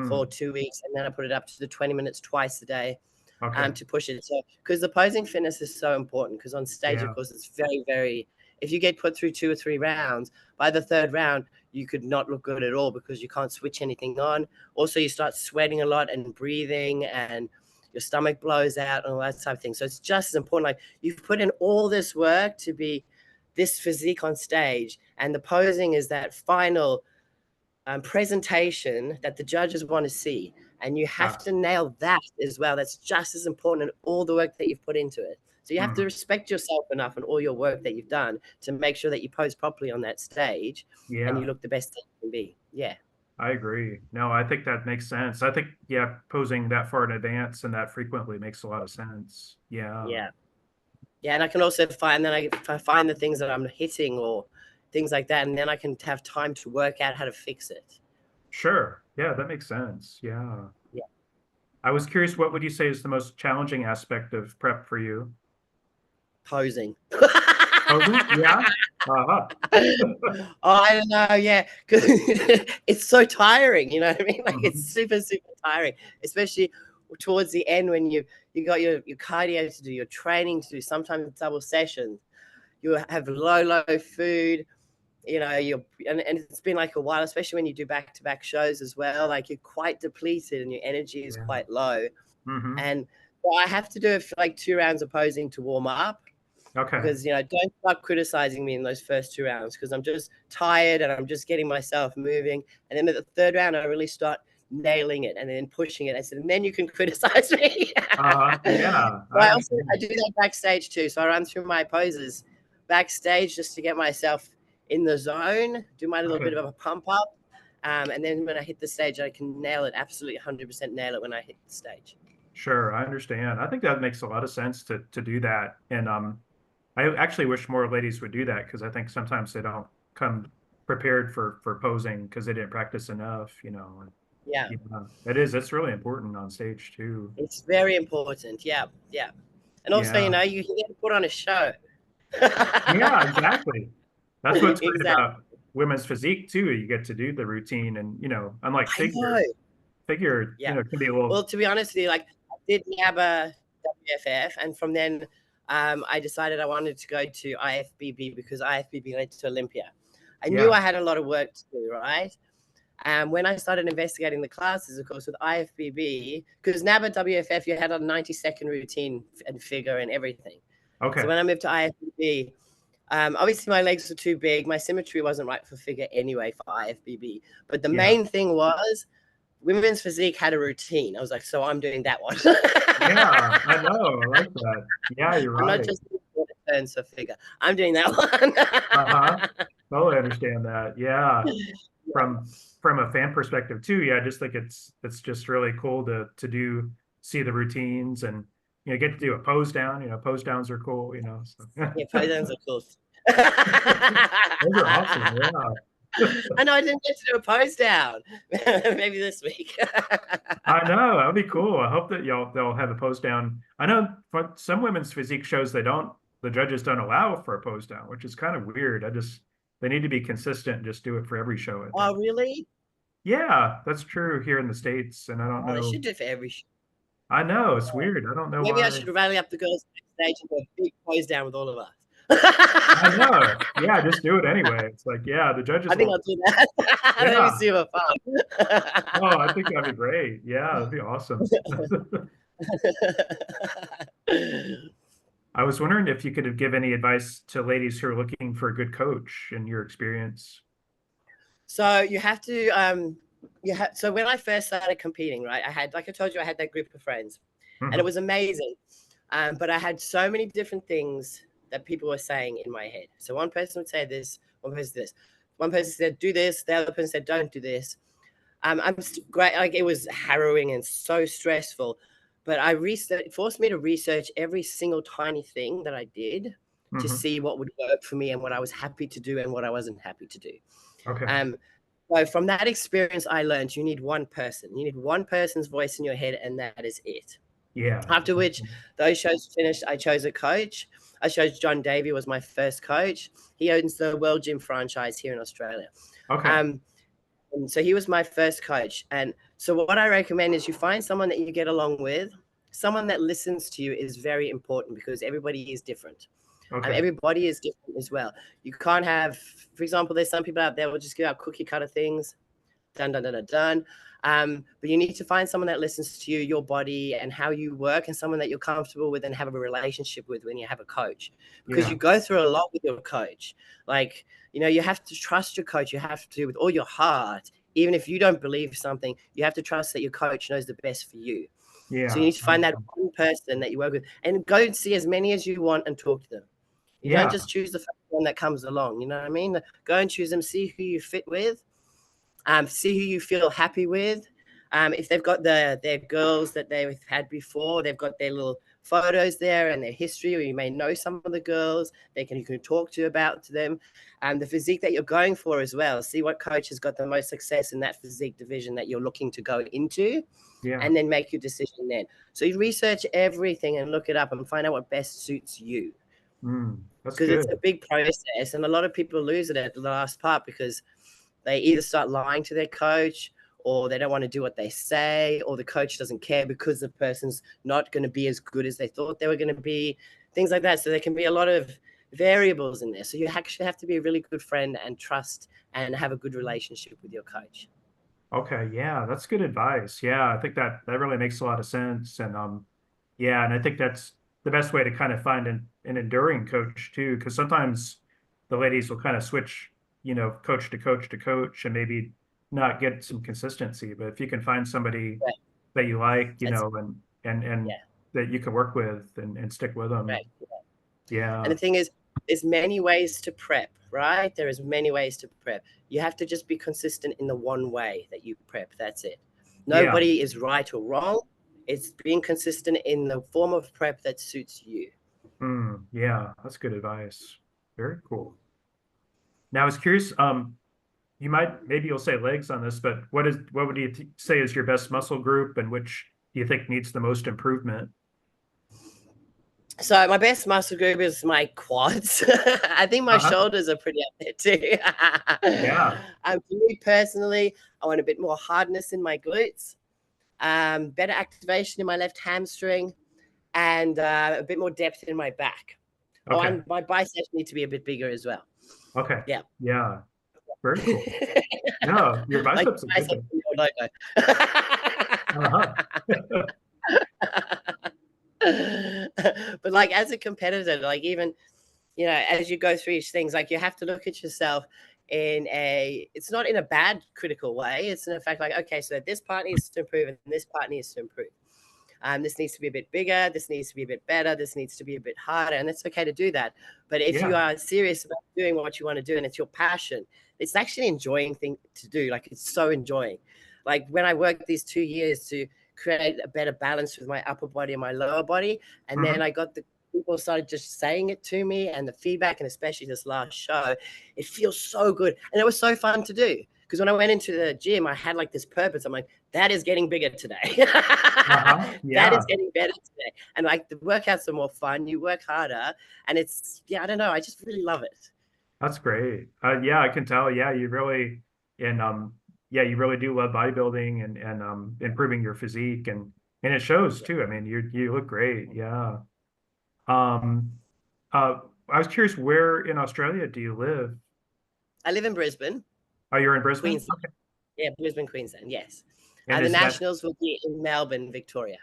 for 2 weeks, and then I put it up to the 20 minutes twice a day to push it. So because the posing fitness is so important, because on stage, of course, it's very, very, if you get put through 2 or 3 rounds, by the 3rd round, you could not look good at all because you can't switch anything on. Also, you start sweating a lot and breathing and your stomach blows out and all that type of thing. So it's just as important. Like you've put in all this work to be this physique on stage, and the posing is that final presentation that the judges want to see. And you have to nail that as well. That's just as important in all the work that you've put into it. So you have to respect yourself enough and all your work that you've done to make sure that you pose properly on that stage and you look the best that you can be. Yeah. I agree. No, I think that makes sense. I think, posing that far in advance and that frequently makes a lot of sense. Yeah. Yeah. Yeah. And I can also find the things that I'm hitting or things like that. And then I can have time to work out how to fix it. Sure. Yeah, that makes sense. Yeah. Yeah. I was curious, what would you say is the most challenging aspect of prep for you? Posing. Posing? Yeah. Uh-huh. I don't know, yeah, because it's so tiring, you know what I mean? Like it's super, super tiring, especially towards the end when you got your cardio to do, your training to do, sometimes double sessions. You have low food, you know, and it's been like a while, especially when you do back-to-back shows as well. Like you're quite depleted and your energy is Yeah. quite low. Mm-hmm. And so I have to do like 2 rounds of posing to warm up. Okay. Because, you know, don't start criticizing me in those first 2 rounds because I'm just tired and I'm just getting myself moving. And then at the 3rd round, I really start nailing it and then pushing it. I said, and then you can criticize me. Yeah. I do that backstage too. So I run through my poses backstage just to get myself in the zone, do my little bit of a pump up. And then when I hit the stage, I can nail it, absolutely 100% nail it when I hit the stage. Sure, I understand. I think that makes a lot of sense to do that. And I actually wish more ladies would do that because I think sometimes they don't come prepared for posing because they didn't practice enough, you know. And, Yeah. It's really important on stage too. It's very important. Yeah. And also, you know, you can get to put on a show. Yeah, exactly. That's what's great Exactly. about women's physique too. You get to do the routine and, you know, unlike figure, Yeah. you know, can be a little. Well, to be honest with you, like I did NABA WFF, and from then I decided I wanted to go to IFBB because IFBB led to Olympia. I knew I had a lot of work to do, right? When I started investigating the classes, of course, with IFBB, because NABA WFF, you had a 90-second routine and figure and everything. Okay. So when I moved to IFBB, obviously my legs were too big. My symmetry wasn't right for figure anyway for IFBB. But the main thing was women's physique had a routine. I was like, so I'm doing that one. Yeah, I know. I like that. Yeah, you're I'm right. not just doing turns for figure. I'm doing that one. Totally understand that. Yeah. From a fan perspective too, yeah, I just think it's just really cool to see the routines and, you know, get to do a pose down. You know, pose downs are cool, you know. So. Yeah, pose downs are cool. Those are awesome, yeah. I know I didn't get to do a pose down. Maybe this week. I know, that'd be cool. I hope that they'll have a pose down. I know for some women's physique shows the judges don't allow for a pose down, which is kind of weird. They need to be consistent and just do it for every show. Oh, really? Yeah, that's true here in the States, and I don't know. They should do it for every show. I know, it's weird. I don't know Maybe why. I should rally up the girls backstage and do a big pose down with all of us. I know. Yeah, just do it anyway. It's like, yeah, the judges. I think I'll do that. That'd be super fun. Oh, I think that'd be great. Yeah, that'd be awesome. I was wondering if you could give any advice to ladies who are looking for a good coach in your experience. So you have to, so when I first started competing, right, like I told you, I had that group of friends and it was amazing. But I had so many different things that people were saying in my head. So one person would say this, one person this, one person said, do this. The other person said, don't do this. I'm great. Like it was harrowing and so stressful, but it forced me to research every single tiny thing that I did to see what would work for me and what I was happy to do and what I wasn't happy to do. Okay. So from that experience, I learned you need one person. You need one person's voice in your head, and that is it. Yeah. After which those shows finished, I chose a coach. I chose John Davey was my first coach. He owns the World Gym franchise here in Australia. Okay. And so he was my first coach. And so what I recommend is you find someone that you get along with. Someone that listens to you is very important because everybody is different. Okay. Everybody is different as well. You can't have, for example, there's some people out there who will just give out cookie cutter things, done. But you need to find someone that listens to you, your body and how you work, and someone that you're comfortable with and have a relationship with when you have a coach. Because you go through a lot with your coach. Like, you know, you have to trust your coach. You have to, with all your heart, even if you don't believe something, you have to trust that your coach knows the best for you. Yeah. So you need to find that one person that you work with and go and see as many as you want and talk to them. You don't just choose the first one that comes along. You know what I mean? Go and choose them, see who you fit with, see who you feel happy with. If they've got their girls that they've had before, they've got their little photos there and their history, or you may know some of the girls. You can talk to about them, and the physique that you're going for as well. See what coach has got the most success in that physique division that you're looking to go into, and then make your decision then. So you research everything and look it up and find out what best suits you. That's because good. it's a big process, and a lot of people lose it at the last part because they either start lying to their coach, or they don't want to do what they say, or the coach doesn't care because the person's not going to be as good as they thought they were going to be, things like that. So there can be a lot of variables in there. So you actually have to be a really good friend and trust and have a good relationship with your coach. Okay, yeah, that's good advice. Yeah, I think that really makes a lot of sense. And yeah, and I think that's the best way to kind of find an enduring coach too, because sometimes the ladies will kind of switch, coach to coach to coach, and maybe not get some consistency. But if you can find somebody that you like, and that you can work with and stick with them. Yeah. And the thing is, there's many ways to prep, right? There is many ways to prep. You have to just be consistent in the one way that you prep. That's it. Nobody is right or wrong. It's being consistent in the form of prep that suits you. Yeah, that's good advice. Very cool. Now I was curious, maybe you'll say legs on this, but what would you say is your best muscle group, and which do you think needs the most improvement? So my best muscle group is my quads. I think my shoulders are pretty up there too. For me personally, I want a bit more hardness in my glutes, better activation in my left hamstring, and a bit more depth in my back. And my biceps need to be a bit bigger as well. Okay. Yeah. Yeah. Very cool. No, your biceps are good. But like as a competitor, like even, as you go through these things, like you have to look at yourself it's not in a bad critical way. It's in fact like, okay, so this part needs to improve and this part needs to improve. This needs to be a bit bigger. This needs to be a bit better. This needs to be a bit harder. And it's okay to do that. But if you are serious about doing what you want to do and it's your passion, it's actually an enjoying thing to do. Like it's so enjoying. Like when I worked these 2 years to create a better balance with my upper body and my lower body, and then I got the people started just saying it to me, and the feedback, and especially this last show, it feels so good. And it was so fun to do. Because when I went into the gym, I had like this purpose. I'm like, that is getting bigger today. That is getting better today. And like the workouts are more fun. You work harder. And it's, I don't know. I just really love it. That's great. I can tell. Yeah, you really, you really do love bodybuilding and improving your physique. And it shows too. I mean, you look great. Yeah. I was curious, where in Australia do you live? I live in Brisbane. Oh, you're in Brisbane? Queensland. Okay. Yeah, Brisbane, Queensland, yes. And the Nationals will be in Melbourne, Victoria.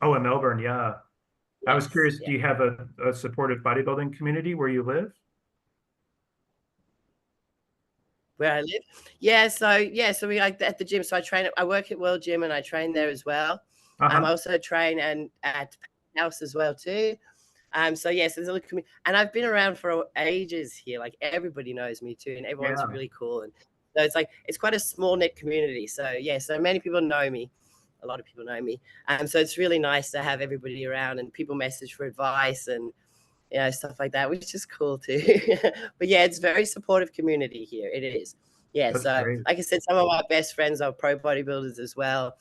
Oh, in Melbourne, yeah. Yes, I was curious, do you have a supportive bodybuilding community where you live? Where I live? Yeah, so we like at the gym. So I work at World Gym and I train there as well. I also train at House as well too. So yes, there's a little community, and I've been around for ages here. Like everybody knows me too, and everyone's really cool. And so it's quite a small knit community. So so many people know me. A lot of people know me. So it's really nice to have everybody around, and people message for advice and stuff like that, which is cool too. But it's very supportive community here. It is. Yeah. That's so great. Like I said, some of my best friends are pro bodybuilders as well.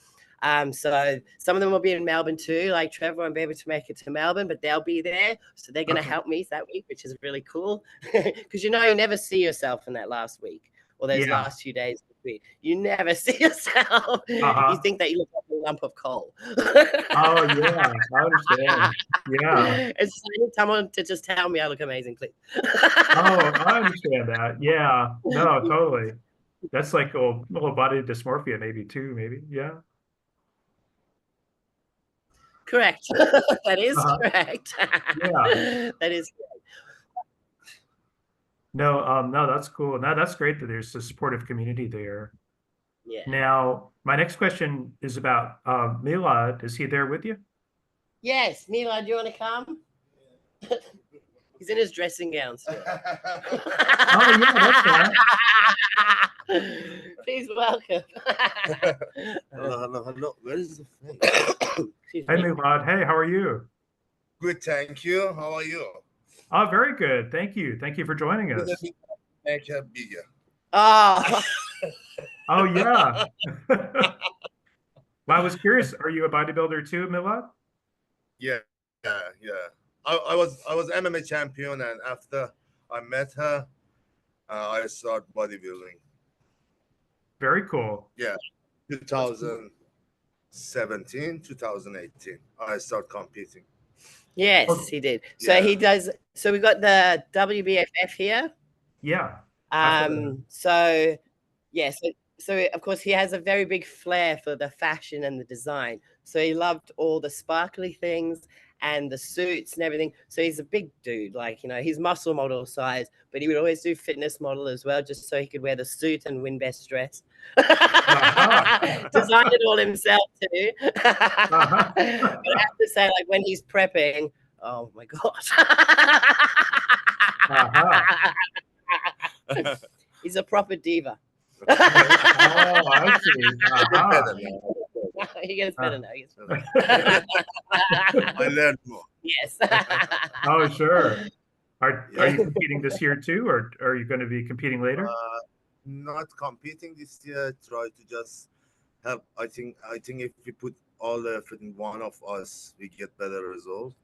So some of them will be in Melbourne too. Like Trevor won't be able to make it to Melbourne, but they'll be there. So they're going to help me that week, which is really cool. Because you never see yourself in that last week or those last few days. You never see yourself. You think that you look like a lump of coal. Oh yeah, I understand. Yeah. It's I need someone to just tell me I look amazing, please. Oh, I understand that. Yeah. No, totally. That's like a little body dysmorphia maybe too, maybe. Yeah. Correct. That is correct. Yeah. That is correct. No, that's cool. No, that's great that there's a supportive community there. Yeah. Now, my next question is about Milad. Is he there with you? Yes, Milad, do you want to come? He's in his dressing gown still. Oh yeah, that's right. Please welcome. Hello. Where is the face? Hey Milad. Hey, how are you? Good, thank you. How are you? Oh, very good. Thank you. Thank you for joining us. Make it bigger. Oh, Oh, yeah. Well, I was curious. Are you a bodybuilder too, Milad? Yeah. I was MMA champion, and after I met her, I started bodybuilding. Very cool. Yeah, 2017, 2018, I started competing. yes, he did. So he does. So we've got the WBFF here. Yeah. So yes. So of course he has a very big flair for the fashion and the design. So he loved all the sparkly things and the suits and everything. So he's a big dude, like, you know, he's muscle model size, but he would always do fitness model as well, just so he could wear the suit and win best dress. Designed it all himself too. But I have to say, like, when he's prepping, oh my god. He's a proper diva. Oh, I see. He gets better now. He gets better. I learned more. Yes. Oh, sure. Are you competing this year too, or are you going to be competing later? Not competing this year. Try to just help. I think if we put all the effort in one of us, we get better results.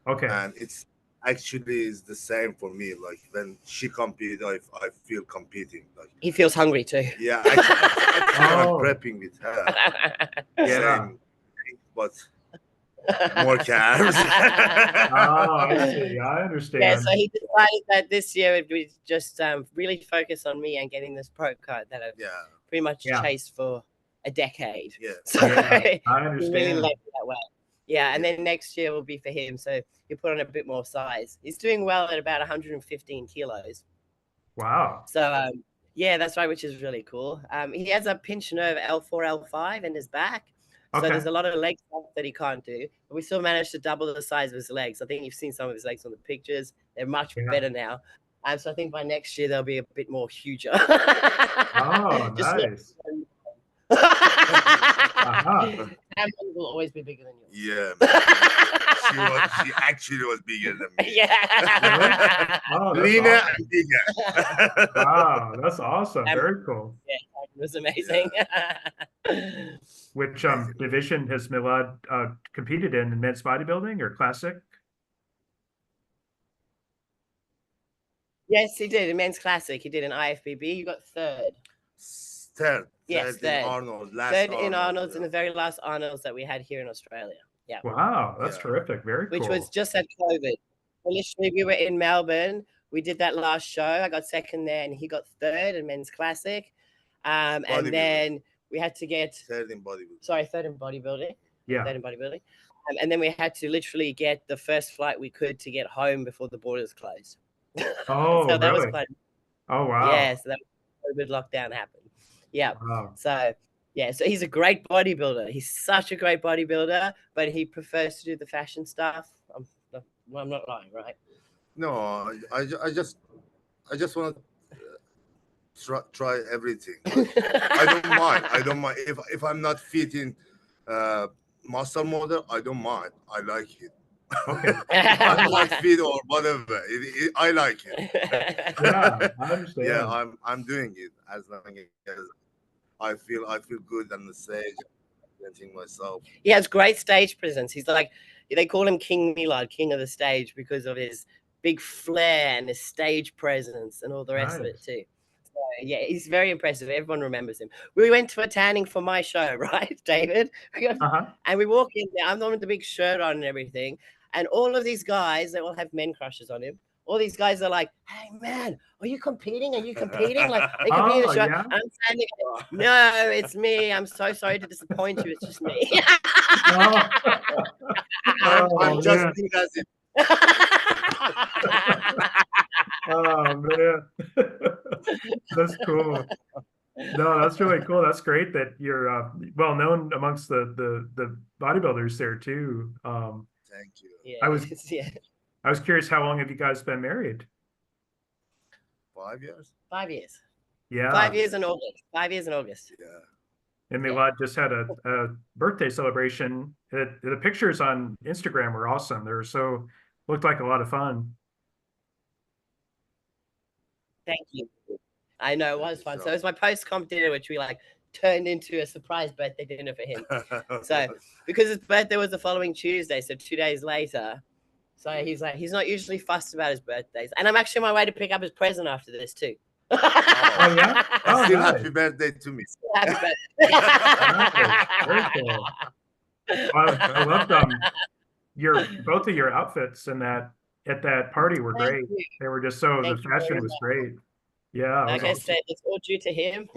Okay. And it's actually is the same for me. Like when she competes, I feel competing. Like he feels hungry too. Yeah, I'm prepping with her. Yeah. But more carbs. Oh, I see. I understand. Yeah, so he decided that this year we just really focus on me and getting this pro card that I've pretty much chased for a decade. Yeah. So I understand. he really loved it that way. Yeah, and then next year will be for him. So he put on a bit more size. He's doing well at about 115 kilos. Wow. So yeah, that's right, which is really cool. He has a pinched nerve L4, L5 in his back. So there's a lot of leg stuff that he can't do. But we still managed to double the size of his legs. I think you've seen some of his legs on the pictures. They're much better now. So I think by next year they'll be a bit more huger. Oh, nice. Tamyrn will always be bigger than yours. Yeah. She actually was bigger than me. Yeah. Oh, leaner and bigger. Wow, that's awesome. Very cool. Yeah, it was amazing. Which division has Milad competed in men's bodybuilding or classic? Yes, he did in men's classic. He did an IFBB. You got third. Third. Yes, third. In Arnold. Third in Arnold's in the very last Arnold's that we had here in Australia. Yeah. Wow, that's terrific. Very cool. Which was just at COVID. Initially, we were in Melbourne. We did that last show. I got second there, and he got third in men's classic. And then we had to get third in bodybuilding. Sorry, third in bodybuilding. Yeah. Third in bodybuilding. And then we had to literally get the first flight we could to get home before the borders closed. Oh, so that really? was quite. Oh, wow. Yeah, so that COVID lockdown happened. Yeah. Wow. So yeah, so he's a great bodybuilder. He's such a great bodybuilder, but he prefers to do the fashion stuff. I'm not lying, right? No, I just want to try everything. I don't mind if I'm not fit in muscle model. I don't mind. I like it. Okay. I'm not fit or whatever. I like it. Yeah, I understand. Yeah, I'm doing it as long as I feel good on the stage, presenting myself. He has great stage presence. He's like, they call him King Milad, king of the stage, because of his big flair and his stage presence and all the rest of it too. So yeah, he's very impressive. Everyone remembers him. We went to a tanning for my show, right, David? And we walk in there. I'm the one with the big shirt on and everything. And all of these guys, they all have men crushes on him. All these guys are like, "Hey man, are you competing? Are you competing?" Like they compete in the show. I'm standing. No, it's me. I'm so sorry to disappoint you. It's just me. I'm just doing as it. Oh man, that's cool. No, that's really cool. That's great that you're well known amongst the bodybuilders there too. Thank you. Yeah, I was curious, how long have you guys been married? 5 years. 5 years. Yeah. 5 years in August. 5 years in August. Yeah. And Milad just had a birthday celebration. The pictures on Instagram were awesome. They were looked like a lot of fun. Thank you. I know it was fun. So it was my post-comp dinner, which we like turned into a surprise birthday dinner for him. So because his birthday was the following Tuesday, so 2 days later. So he's like, he's not usually fussed about his birthdays. And I'm actually on my way to pick up his present after this too. Oh yeah. Oh, Still nice. happy birthday to me. Happy birthday. Very cool. I loved both of your outfits at that party were Thank great. you. They were just Thank the you fashion very was much. great. Yeah. Like I said, it's all due to him.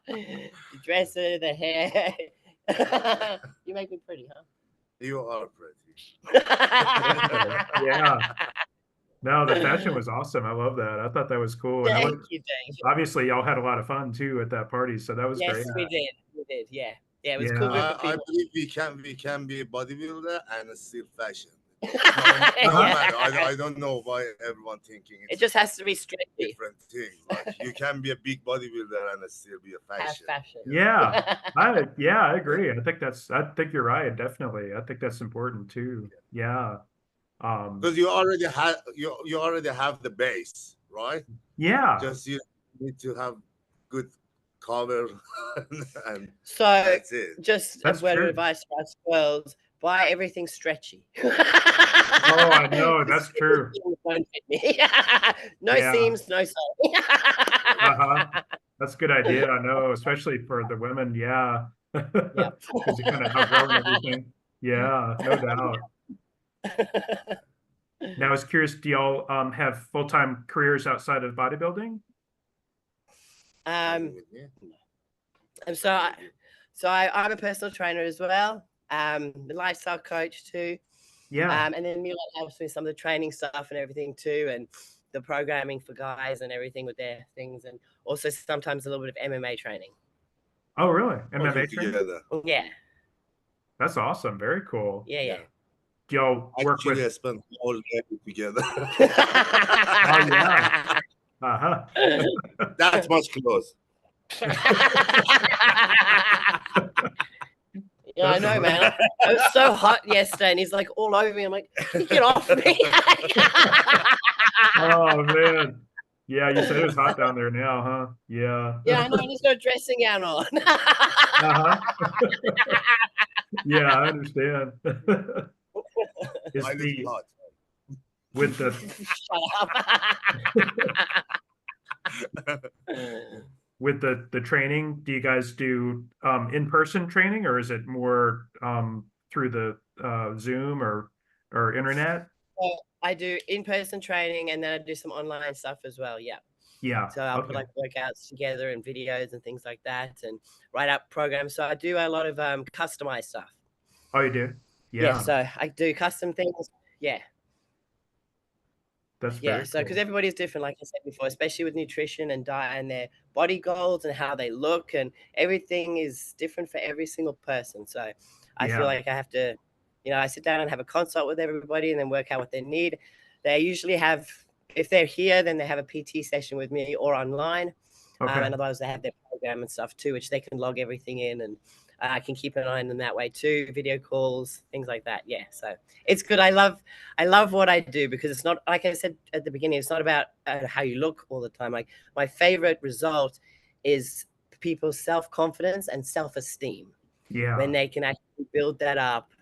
The dresser, the hair. You make me pretty, huh? You are pretty. Yeah. No, the fashion was awesome. I love that. I thought that was cool. And Thank you, Dave. obviously, y'all had a lot of fun too at that party, so that was Yes, great. we did. We did. Yeah. Yeah, it was Yeah. cool. Group of I people. believe we can be a bodybuilder and still fashion. No Yeah. matter. I don't know why everyone thinking It just has to be stretchy. different thing. Like you can be a big bodybuilder and still be a Have fashion. fashion. Yeah. I agree. I think you're right. Definitely. I think that's important too. Yeah. Because you already have the base, right? Yeah. Just you need to have good cover and So that's it. just That's a word true. of advice for us girls, buy everything stretchy. Oh, I know. That's true. Don't fit me. No Yeah. seams, no sewing. That's a good idea. I know, especially for the women. Yeah. Yep. Because you kind of outgrown everything. Yeah, no doubt. Now, I was curious, do y'all have full-time careers outside of bodybuilding? And I'm a personal trainer as well. The lifestyle coach too. Yeah. And then Milad helps me with some of the training stuff and everything too, and the programming for guys and everything with their things, and also sometimes a little bit of MMA training. Oh, really? MMA Working training? together. Yeah. That's awesome. Very cool. Yeah. Do y'all work Actually, I with? spent all day together. Oh, yeah. Uh-huh. That's much close. Yeah, I know, man. It was so hot yesterday, and he's like all over me. I'm like, get off me. Oh, man. Yeah, you said it was hot down there now, huh? Yeah. Yeah, I know. And he's got a dressing gown on. Uh-huh. Yeah, I understand. Is I live hot. with the Shut up. with the training, do you guys do in-person training, or is it more through the Zoom or internet? So I do in-person training, and then I do some online stuff as well. Yeah. Yeah. So I'll put like workouts together and videos and things like that, and write up programs. So I do a lot of customized stuff. Oh, you do? Yeah. So I do custom things. Yeah. That's Yeah. very So because everybody's different, like I said before, especially with nutrition and diet and their body goals and how they look, and everything is different for every single person. So I feel like I have to, I sit down and have a consult with everybody and then work out what they need. They usually have, if they're here, then they have a PT session with me or online. Okay. And otherwise they have their program and stuff too, which they can log everything in, and I can keep an eye on them that way too, video calls, things like that. Yeah. So it's good. I love what I do, because it's not, like I said at the beginning, it's not about how you look all the time. Like my favorite result is people's self-confidence and self-esteem. Yeah. When they can actually build that up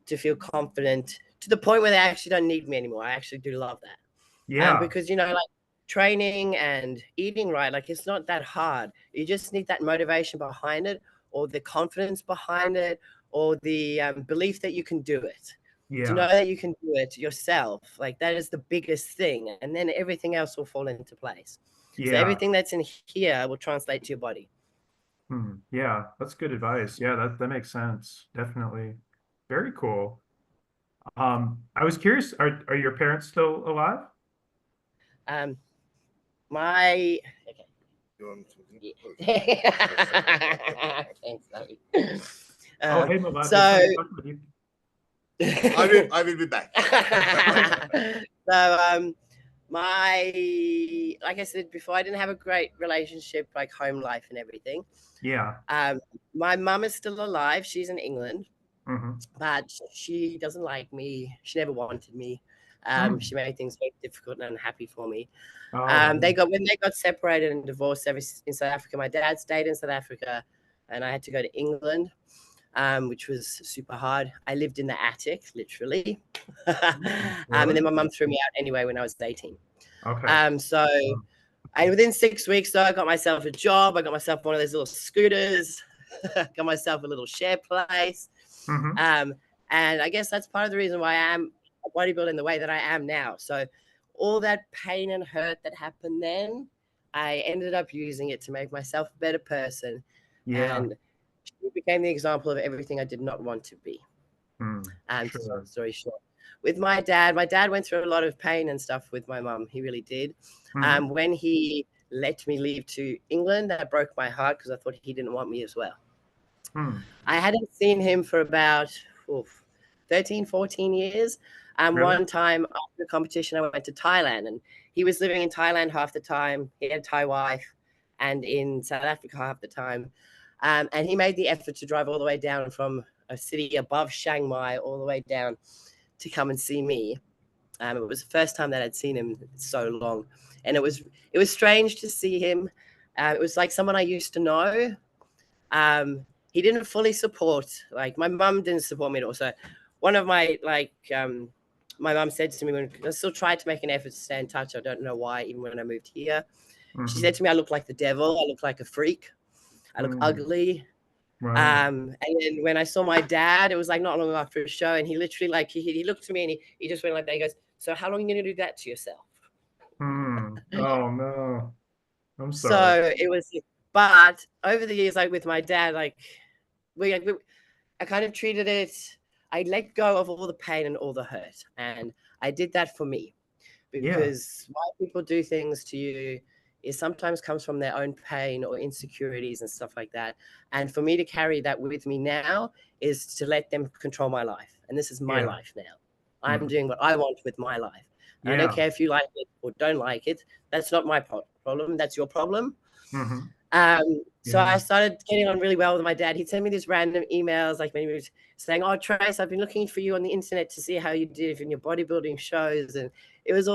to feel confident to the point where they actually don't need me anymore. I actually do love that. Yeah. Because, like training and eating right, like it's not that hard. You just need that motivation behind it, or the confidence behind it, or the belief that you can do it. Yeah. To know that you can do it yourself, like that is the biggest thing. And then everything else will fall into place. Yeah. So everything that's in here will translate to your body. Yeah, that's good advice. Yeah, that makes sense. Definitely. Very cool. I was curious, are your parents still alive? Okay. Thanks, Larry. Oh, hey, Milad. So I will be back. So like I said before, I didn't have a great relationship, like home life and everything. Yeah. My mum is still alive. She's in England, Mm-hmm. but she doesn't like me. She never wanted me. She made things very difficult and unhappy for me. Oh, When they got separated and divorced in South Africa, my dad stayed in South Africa, and I had to go to England, which was super hard. I lived in the attic, literally. And then my mum threw me out anyway when I was 18. okay. So within 6 weeks, though, I got myself a job. I got myself one of those little scooters. Got myself a little share place. Mm-hmm. And I guess that's part of the reason why I am a bodybuilder in the way that I am now. So all that pain and hurt that happened then, I ended up using it to make myself a better person. Yeah. And she became the example of everything I did not want to be. And Sure. long story short, with my dad went through a lot of pain and stuff with my mum. He really did. Mm-hmm. When he let me leave to England, that broke my heart because I thought he didn't want me as well. I hadn't seen him for about 13, 14 years. Really? One time after the competition, I went to Thailand, and he was living in Thailand half the time. He had a Thai wife, and in South Africa half the time. And he made the effort to drive all the way down from a city above Chiang Mai all the way down to come and see me. It was the first time that I'd seen him so long, and it was strange to see him. It was like someone I used to know. He didn't fully support, like my mum didn't support me at all. So one of my my mum said to me, when I still tried to make an effort to stay in touch, I don't know why, even when I moved here, she said to me, I look like the devil, I look like a freak, I look ugly. Right. And then when I saw my dad, it was like not long after a show, and he literally like he looked at me and he just went like that. He goes, so how long are you going to do that to yourself? Oh no, I'm sorry. So it was, but over the years, like with my dad, like I kind of treated it, I let go of all the pain and all the hurt, and I did that for me, because why people do things to you is sometimes comes from their own pain or insecurities and stuff like that. And for me to carry that with me now is to let them control my life. And this is my life now. I'm doing what I want with my life. And I don't care if you like it or don't like it. That's not my problem. That's your problem. So I started getting on really well with my dad. He'd send me these random emails, like when he was saying, oh, Trace, I've been looking for you on the internet to see how you did in your bodybuilding shows. And it was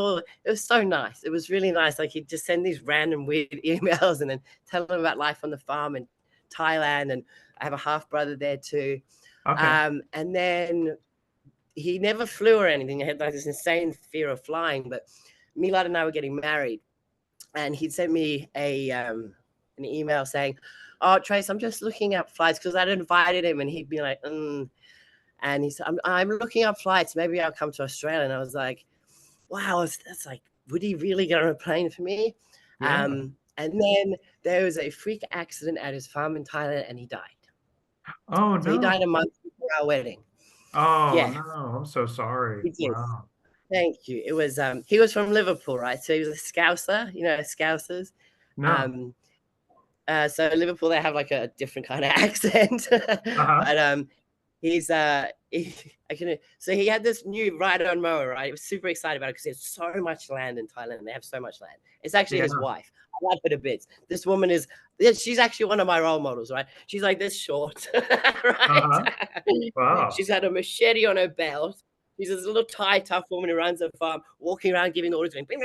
so nice. It was really nice. Like he'd just send these random weird emails and then tell them about life on the farm in Thailand. And I have a half brother there too. And then he never flew or anything. He had like this insane fear of flying, but Milad and I were getting married, and he'd sent me an email saying, oh, Trace, I'm just looking up flights, because I'd invited him, and he'd be like, and he said, I'm looking up flights. Maybe I'll come to Australia. And I was like, wow, that's like, would he really get on a plane for me? And then there was a freak accident at his farm in Thailand, and he died. Oh, so he died a month before our wedding. Oh, no, I'm so sorry. He did. Wow. Thank you. It was he was from Liverpool, right? So he was a Scouser, Scousers. No. So Liverpool, they have like a different kind of accent. But he's so he had this new ride-on mower, right? He was super excited about it because there's so much land in Thailand. They have so much land. It's actually his wife. I love her to bits. This woman she's actually one of my role models, right? She's like this short, right? Wow. She's had a machete on her belt. She's this little Thai tough woman who runs a farm, walking around giving orders. Her name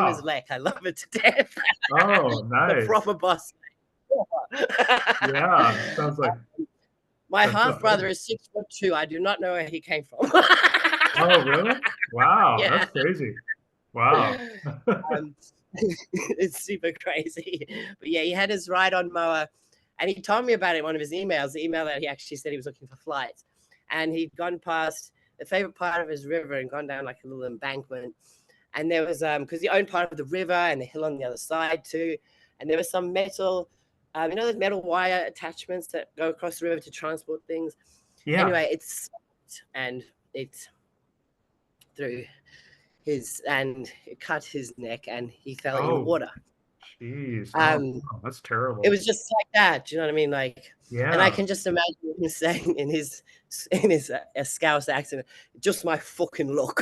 is Lek. I love it to death. Oh, nice. The proper boss. Yeah, sounds like. My half brother is 6'2". I do not know where he came from. Oh, really? Wow, that's crazy. Wow. It's super crazy. But yeah, he had his ride-on mower, and he told me about it in one of his emails, the email that he actually said he was looking for flights. And he'd gone past the favorite part of his river and gone down like a little embankment. And there was, because he owned part of the river and the hill on the other side too. And there was some metal, those metal wire attachments that go across the river to transport things. Yeah. Anyway, it through and it cut his neck, and he fell in the water. Jeez. That's terrible. It was just like that. Do you know what I mean? Like, And I Yeah. can just imagine him saying in his Scouse accent, "Just my fucking luck."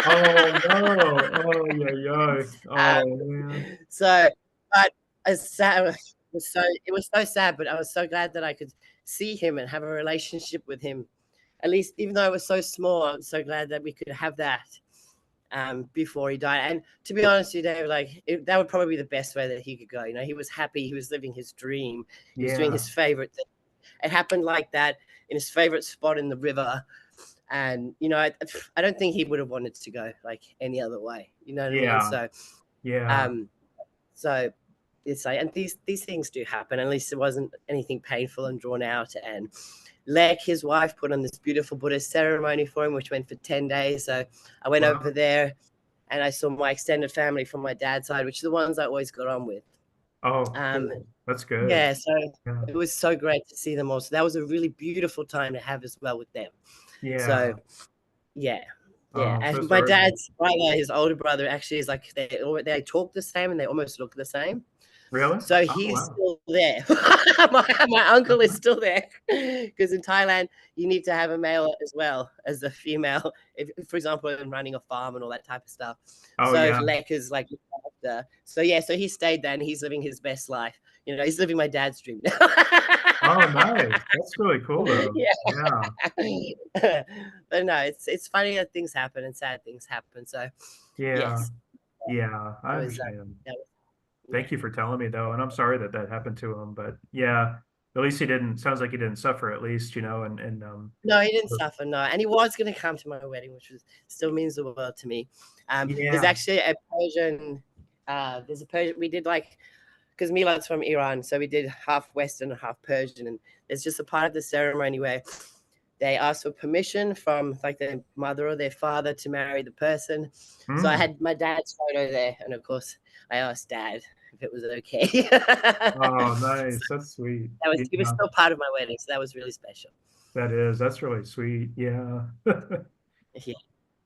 Oh no. Oh yeah, yeah. Um, Oh man. so, but as sad, it was so sad, but I was so glad that I could see him and have a relationship with him. At least, even though it was so small, I'm so glad that we could have that before he died. And to be honest with you, Dave, like that would probably be the best way that he could go. You know, he was happy, he was living his dream, he was doing Yeah. his favorite thing. It happened like that in his favorite spot in the river. And, you know, I don't think he would have wanted to go like any other way. You know what I mean? Yeah. So, Yeah. so it's like, and these things do happen. At least it wasn't anything painful and drawn out. And Lek, his wife, put on this beautiful Buddhist ceremony for him, which went for 10 days. So I went Wow. over there and I saw my extended family from my dad's side, which are the ones I always got on with. Oh, cool. That's good. Yeah, so Yeah. it was so great to see them all. So that was a really beautiful time to have as well with them. Yeah. So yeah. Yeah, Oh, so and my sorry. dad's brother, his older brother, actually is like they talk the same and they almost look the same. Really? So Oh, he's wow. still there. my uncle is still there because in Thailand you need to have a male as well as a female. If, for example, in running a farm and all that type of stuff. Oh, So yeah. Lek is like after. So yeah, so he stayed there and he's living his best life. You know, he's living my dad's dream now. Oh, nice. That's really cool, though. Yeah. Yeah. But no, it's funny that things happen and sad things happen. So Yeah. yes, Yeah. I it was, understand. that was Thank you for telling me, though. And I'm sorry that that happened to him. But yeah, at least he didn't, sounds like he didn't suffer, at least, you know, and no, he didn't suffer, no. And he was going to come to my wedding, which was still means the world to me. There's yeah. actually a Persian, there's a Persian, we did like, because Milad's from Iran, so we did half Western and half Persian. And there's just a part of the ceremony where they asked for permission from like their mother or their father to marry the person. So I had my dad's photo there. And of course, I asked Dad if it was okay. Oh, nice. That's sweet. He was Yeah, still part of my wedding, so that was really special. that's really sweet. Yeah. Yeah.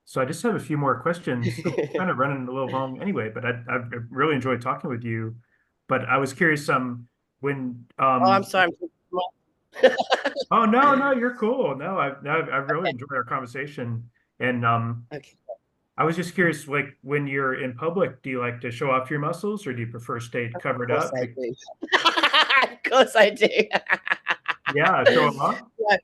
So I just have a few more questions. So we're kind of running a little long anyway, but I've really enjoyed talking with you. But I was curious, when Oh, I'm sorry. oh no, you're cool. No, I've really enjoyed our conversation. And Okay. I was just curious, like when you're in public, do you like to show off your muscles or do you prefer stay covered Of course up? I do. Of course I do. Yeah, show them off. Yeah,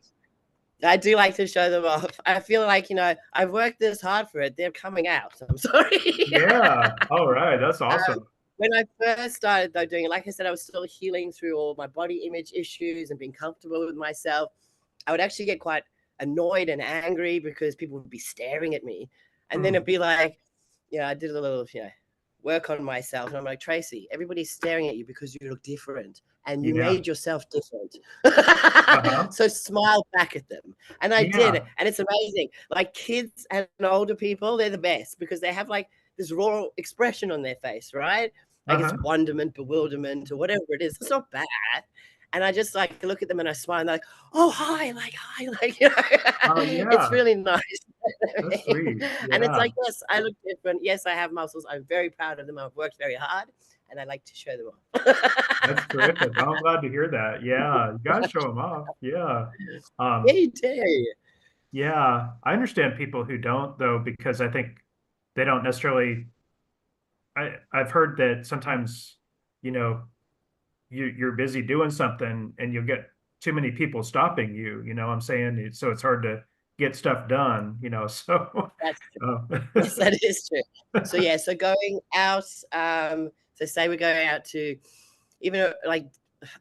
I do like to show them off. I feel like, you know, I've worked this hard for it. They're coming out. I'm sorry. Yeah. All right. That's awesome. When I first started though doing it, like I said, I was still healing through all my body image issues and being comfortable with myself. I would actually get quite annoyed and angry because people would be staring at me. And then it'd be like, yeah, I did a little, you know, work on myself. And I'm like, Tracey, everybody's staring at you because you look different and you Yeah. made yourself different. Uh-huh. So smile back at them. And I did it. And it's amazing. Like kids and older people, they're the best because they have like this raw expression on their face, right? Like it's wonderment, bewilderment, or whatever it is. It's not bad. And I just like look at them and I smile and they're like, oh, hi, like, you know, Oh, yeah. it's really nice. That's sweet. And it's Yeah. like, yes, I look different. Yes, I have muscles. I'm very proud of them. I've worked very hard and I like to show them off. That's terrific. I'm glad to hear that. Yeah. You gotta show them off. Yeah. Yeah, you do. Yeah. I understand people who don't though, because I think they don't necessarily, I've heard that sometimes, you know, you're busy doing something and you'll get too many people stopping you, you know what I'm saying? So it's hard to get stuff done, you know, so That's true. Yes, that is true. So yeah, so going out, so say we're going out to even like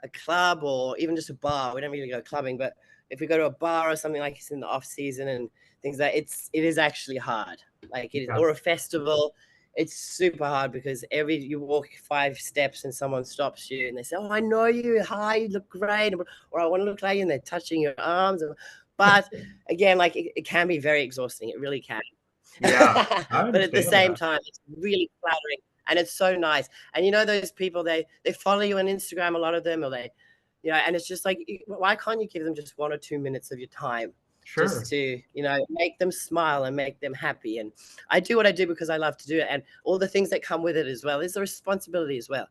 a club or even just a bar. We don't really go clubbing, but if we go to a bar or something like this in the off season and things like it is actually hard. Like it is, or a festival. It's super hard because you walk 5 steps and someone stops you and they say, oh, I know you. Hi, you look great. Or I want to look like you, and they're touching your arms. But again, like it can be very exhausting. It really can. Yeah. But at the same time, it's really flattering and it's so nice. And you know, those people, they follow you on Instagram, a lot of them, or they, you know, and it's just like, why can't you give them just 1 or 2 minutes of your time? Sure. Just to, you know, make them smile and make them happy. And I do what I do because I love to do it. And all the things that come with it as well is the responsibility as well.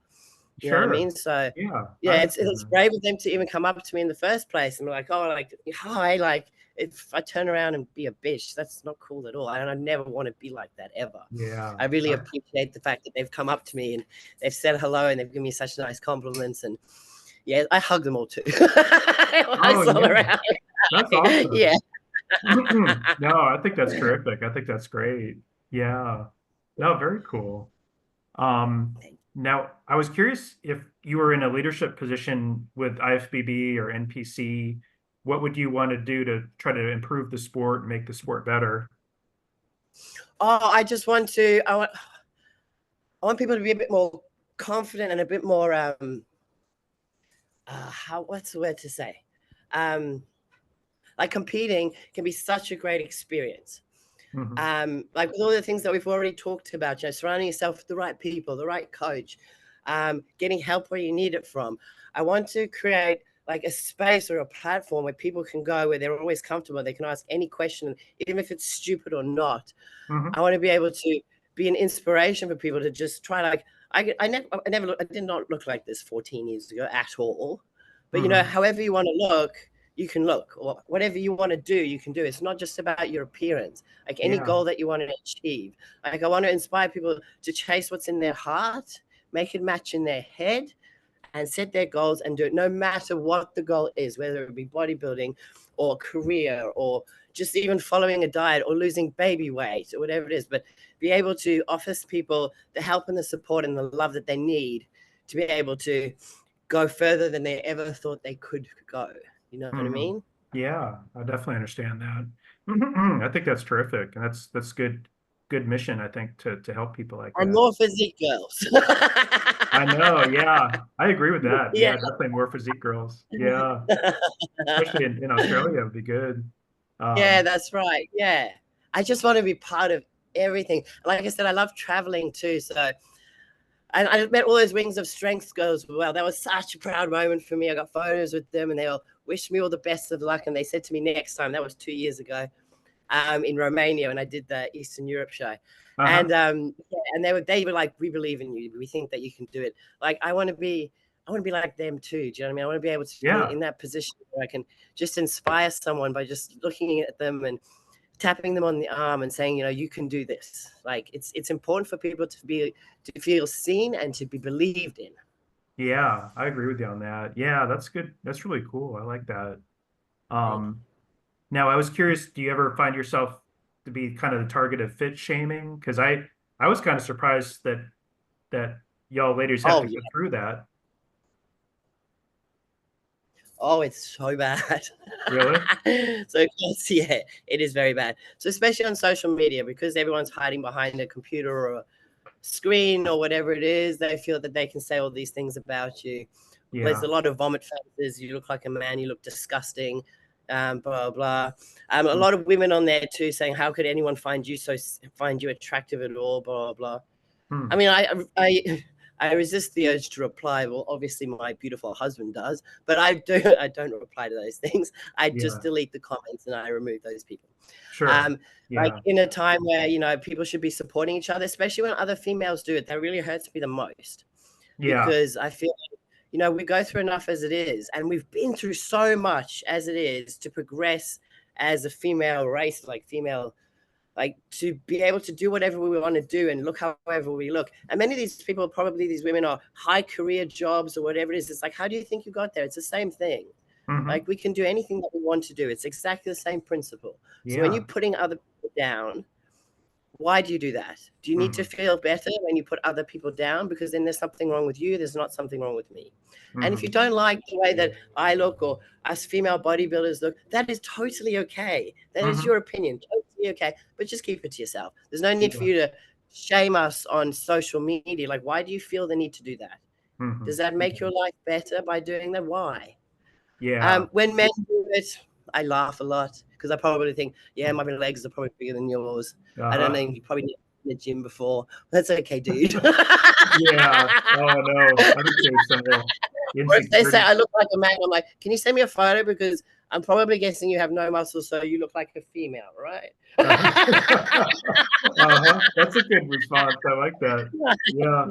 You know what I Sure. mean? So Yeah. yeah, it's brave of them to even come up to me in the first place and be like, oh, like, hi, like, if I turn around and be a bitch, that's not cool at all. And I never want to be like that ever. Yeah. I really appreciate the fact that they've come up to me and they've said hello and they've given me such nice compliments. And yeah, I hug them all too. Oh, all yeah. around. That's awesome. Yeah. No, I think that's terrific. I think that's great. Yeah. No, very cool. Now I was curious if you were in a leadership position with IFBB or NPC, what would you want to do to try to improve the sport and make the sport better? Oh, I want people to be a bit more confident and a bit more what's the word to say? Like competing can be such a great experience. Like with all the things that we've already talked about, surrounding yourself with the right people, the right coach, getting help where you need it from. I want to create like a space or a platform where people can go where they're always comfortable. They can ask any question, even if it's stupid or not. I want to be able to be an inspiration for people to just try. Like I did not look like this 14 years ago at all. But however you want to look, you can look, or whatever you want to do, you can do. It's not just about your appearance. Like any goal that you want to achieve. Like I want to inspire people to chase what's in their heart, make it match in their head, and set their goals and do it no matter what the goal is, whether it be bodybuilding or career or just even following a diet or losing baby weight or whatever it is. But be able to offer people the help and the support and the love that they need to be able to go further than they ever thought they could go. You know what I mean? Yeah, I definitely understand that. I think that's terrific. And that's good mission, I think, to help people like that. And more physique girls. I know, yeah. I agree with that. Yeah, definitely more physique girls. Yeah. Especially in Australia, it would be good. Yeah, that's right. Yeah. I just want to be part of everything. Like I said, I love traveling too. So I met all those Wings of Strength girls. Well, that was such a proud moment for me. I got photos with them and they all wished me all the best of luck. And they said to me next time, that was 2 years ago, in Romania, when I did the Eastern Europe show. And and they were like, we believe in you. We think that you can do it. Like I want to be like them too. Do you know what I mean? I want to be able to be in that position where I can just inspire someone by just looking at them and tapping them on the arm and saying, you can do this. Like it's important for people to feel seen and to be believed in. Yeah, I agree with you on that. Yeah, that's good. That's really cool. I like that. Now I was curious, do you ever find yourself to be kind of the target of fit shaming? Because I was kind of surprised that y'all ladies have to go through that. Oh, it's so bad. Really? So yeah, it is very bad. So especially on social media, because everyone's hiding behind a computer or a screen or whatever it is, they feel that they can say all these things about you. Yeah. There's a lot of vomit faces. You look like a man. You look disgusting. Blah blah. A lot of women on there too saying, "How could anyone find you attractive at all?" Blah blah. I mean, I resist the urge to reply. Well, obviously my beautiful husband does, but I don't reply to those things. I just delete the comments and I remove those people. Sure. Like in a time where, people should be supporting each other, especially when other females do it, that really hurts me the most. Yeah. Because I feel like, we go through enough as it is, and we've been through so much as it is to progress as a female race, like to be able to do whatever we want to do and look however we look. And many of these people, probably these women, are high career jobs or whatever it is. It's like, how do you think you got there? It's the same thing. Like we can do anything that we want to do. It's exactly the same principle. So when you're putting other people down, why do you do that? Do you need to feel better when you put other people down? Because then there's something wrong with you. There's not something wrong with me. And if you don't like the way that I look or us female bodybuilders look, that is totally okay. That is your opinion. Totally okay. But just keep it to yourself. There's no need for you to shame us on social media. Like, why do you feel the need to do that? Does that make your life better by doing that? Why? Yeah. When men do it, I laugh a lot because I probably think, my legs are probably bigger than yours. I don't know. You probably never been in the gym before. That's okay, dude. Yeah. Oh no. I would say so. Or if they say I look like a man, I'm like, can you send me a photo because I'm probably guessing you have no muscles, so you look like a female, right? That's a good response. I like that. Yeah.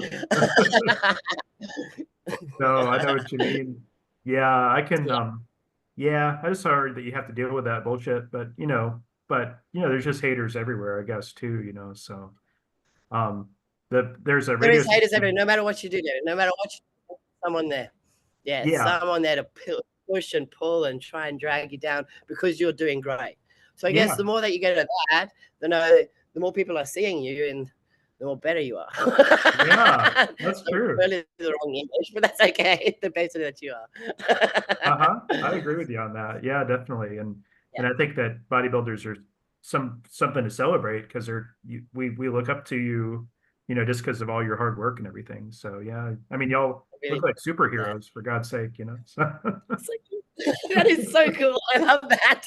No, I know what you mean. Yeah, I can. Yeah, I just heard that you have to deal with that bullshit, but there's just haters everywhere, I guess, too. So there's a There radio is haters station. everywhere, no matter what you do, no matter what you do, someone there. Yeah, Yeah, someone there to push and pull and try and drag you down because you're doing great. So I guess yeah, the more that you get at that, the more people are seeing you and the more better you are. yeah, that's true. Really the wrong English, but that's okay. The better that you are. I agree with you on that. Yeah, definitely. And Yeah. I think that bodybuilders are something to celebrate because we look up to you, just because of all your hard work and everything. So yeah, I mean, y'all Really look like yeah. superheroes for God's sake, So. That is so cool. I love that.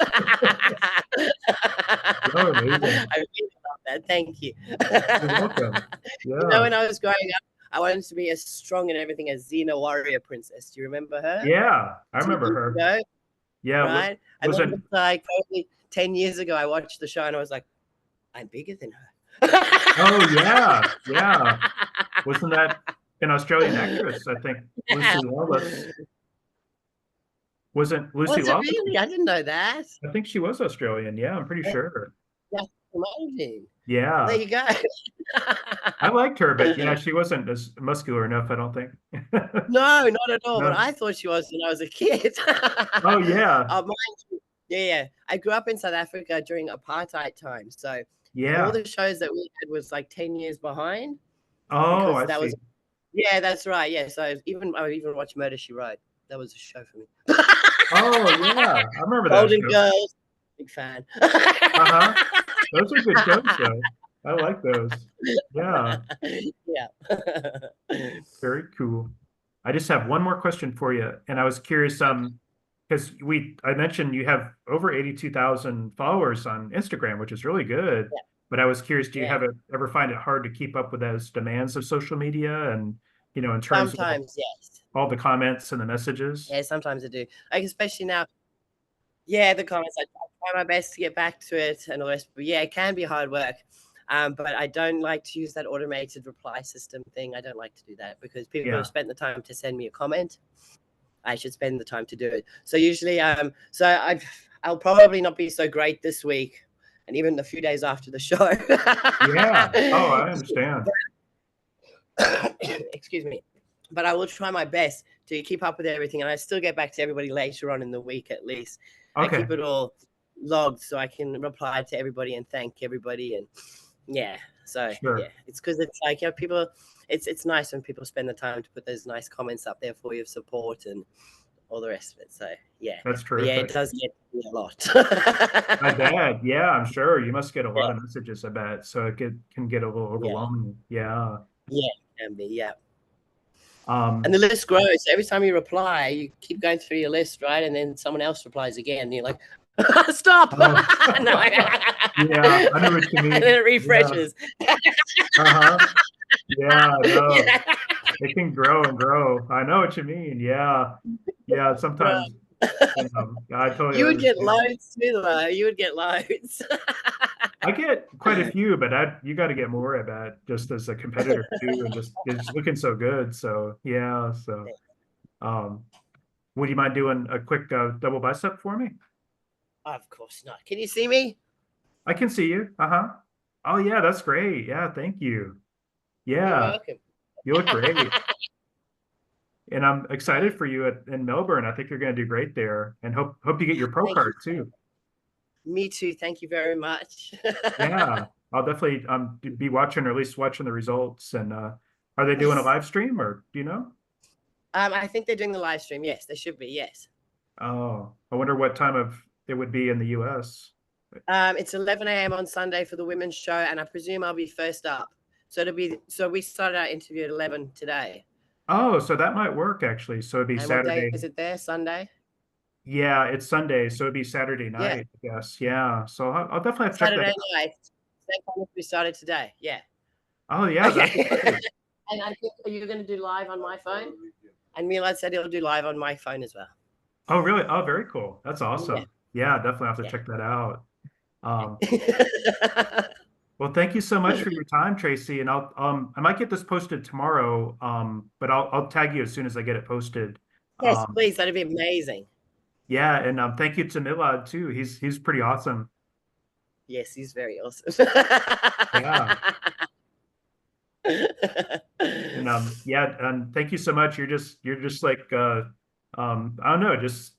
Oh, amazing. I really love that. Thank you. You're welcome. Yeah. When I was growing up, I wanted to be as strong and everything as Xena Warrior Princess. Do you remember her? Yeah, I remember her. Ago, Yeah, right? And then it was like probably 10 years ago, I watched the show and I was like, I'm bigger than her. Oh yeah, yeah. Wasn't that an Australian actress? I think Lucy Lawless. Wasn't Lucy Lawless? Really? I didn't know that. I think she was Australian. Yeah, I'm pretty sure. That's amazing. Yeah. There you go. I liked her, but she wasn't as muscular enough, I don't think. No, not at all. No. But I thought she was when I was a kid. Oh yeah. Yeah. I grew up in South Africa during apartheid time, so all the shows that we had was like 10 years behind. Oh, I see. Yeah, that's right. Yeah, so I would even watch Murder, She Wrote. That was a show for me. Oh yeah, I remember that. Golden Girls, big fan. Those are good shows, though. I like those. Yeah. Yeah. Very cool. I just have one more question for you, and I was curious, because I mentioned you have over 82,000 followers on Instagram, which is really good. Yeah. But I was curious, do you ever find it hard to keep up with those demands of social media and in terms of yes, all the comments and the messages? Yeah, sometimes I do. Like especially now. Yeah, the comments. I try my best to get back to it and all the rest. But yeah, it can be hard work. But I don't like to use that automated reply system thing. I don't like to do that because people have spent the time to send me a comment. I should spend the time to do it. So usually, I'll probably not be so great this week, and even a few days after the show. Yeah. Oh, I understand. Excuse me. But I will try my best to keep up with everything, and I still get back to everybody later on in the week at least. Okay. I keep it all logged so I can reply to everybody and thank everybody, and yeah. So yeah, it's because it's like people. It's nice when people spend the time to put those nice comments up there for you of support and all the rest of it. So yeah, that's true. Yeah, it does get a lot. My dad, yeah, I'm sure you must get a lot of messages. I bet so it can get a little overwhelming. Yeah. Yeah, it can be. Yeah. And the list grows. Every time you reply, you keep going through your list, right? And then someone else replies again. And you're like, stop. No. Yeah, I know what you mean. And then it refreshes. Yeah. Yeah, no. Yeah. It can grow and grow. I know what you mean. Yeah. Yeah, sometimes. I totally you would get loads too, though. You would get loads. I get quite a few, but you got to get more at that just as a competitor too, and just it's looking so good. So yeah. So, would you mind doing a quick double bicep for me? Of course not. Can you see me? I can see you. Oh yeah, that's great. Yeah, thank you. Yeah. You're welcome. You look great. And I'm excited for you in Melbourne. I think you're going to do great there, and hope you get your pro card too. Me too. Thank you very much. Yeah, I'll definitely be watching, or at least watching the results. And are they doing a live stream, or do you know? I think they're doing the live stream. Yes, they should be. Yes. Oh, I wonder what time it would be in the US. It's 11 a.m. on Sunday for the women's show, and I presume I'll be first up. So we started our interview at 11 today. Oh, so that might work actually. So it'd be Saturday. What day is it there? Sunday? Yeah, it's Sunday, so it'd be Saturday night, I guess. Yeah. So I'll definitely have to check that out. Saturday night. Same time as we started today. Yeah. Oh yeah. Okay. And I think you're going to do live on my phone. And Milad said he'll do live on my phone as well. Oh, really? Oh, very cool. That's Yeah. awesome. Yeah, definitely have to Yeah. check that out. Well, thank you so much for your time, Tracey. And I might get this posted tomorrow, but I'll tag you as soon as I get it posted. Yes, please. That'd be amazing. Yeah, and thank you to Milad too. He's pretty awesome. Yes, he's very awesome. Yeah. And yeah, and thank you so much. You're just like I don't know, just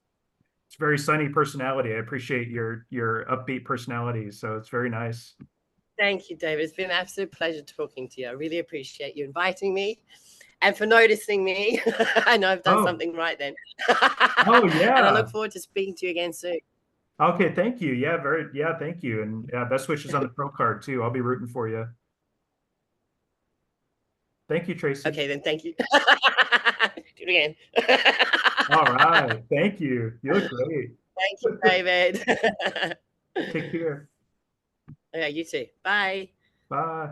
it's very sunny personality. I appreciate your upbeat personality. So it's very nice. Thank you, David. It's been an absolute pleasure talking to you. I really appreciate you inviting me and for noticing me. I know I've done something right then. Oh, yeah. And I look forward to speaking to you again soon. Okay, thank you. Yeah, thank you. And best wishes on the pro card too. I'll be rooting for you. Thank you, Tracey. Okay, then thank you. Do it again. All right. Thank you. You look great. Thank you, David. Take care. Yeah, you too. Bye. Bye.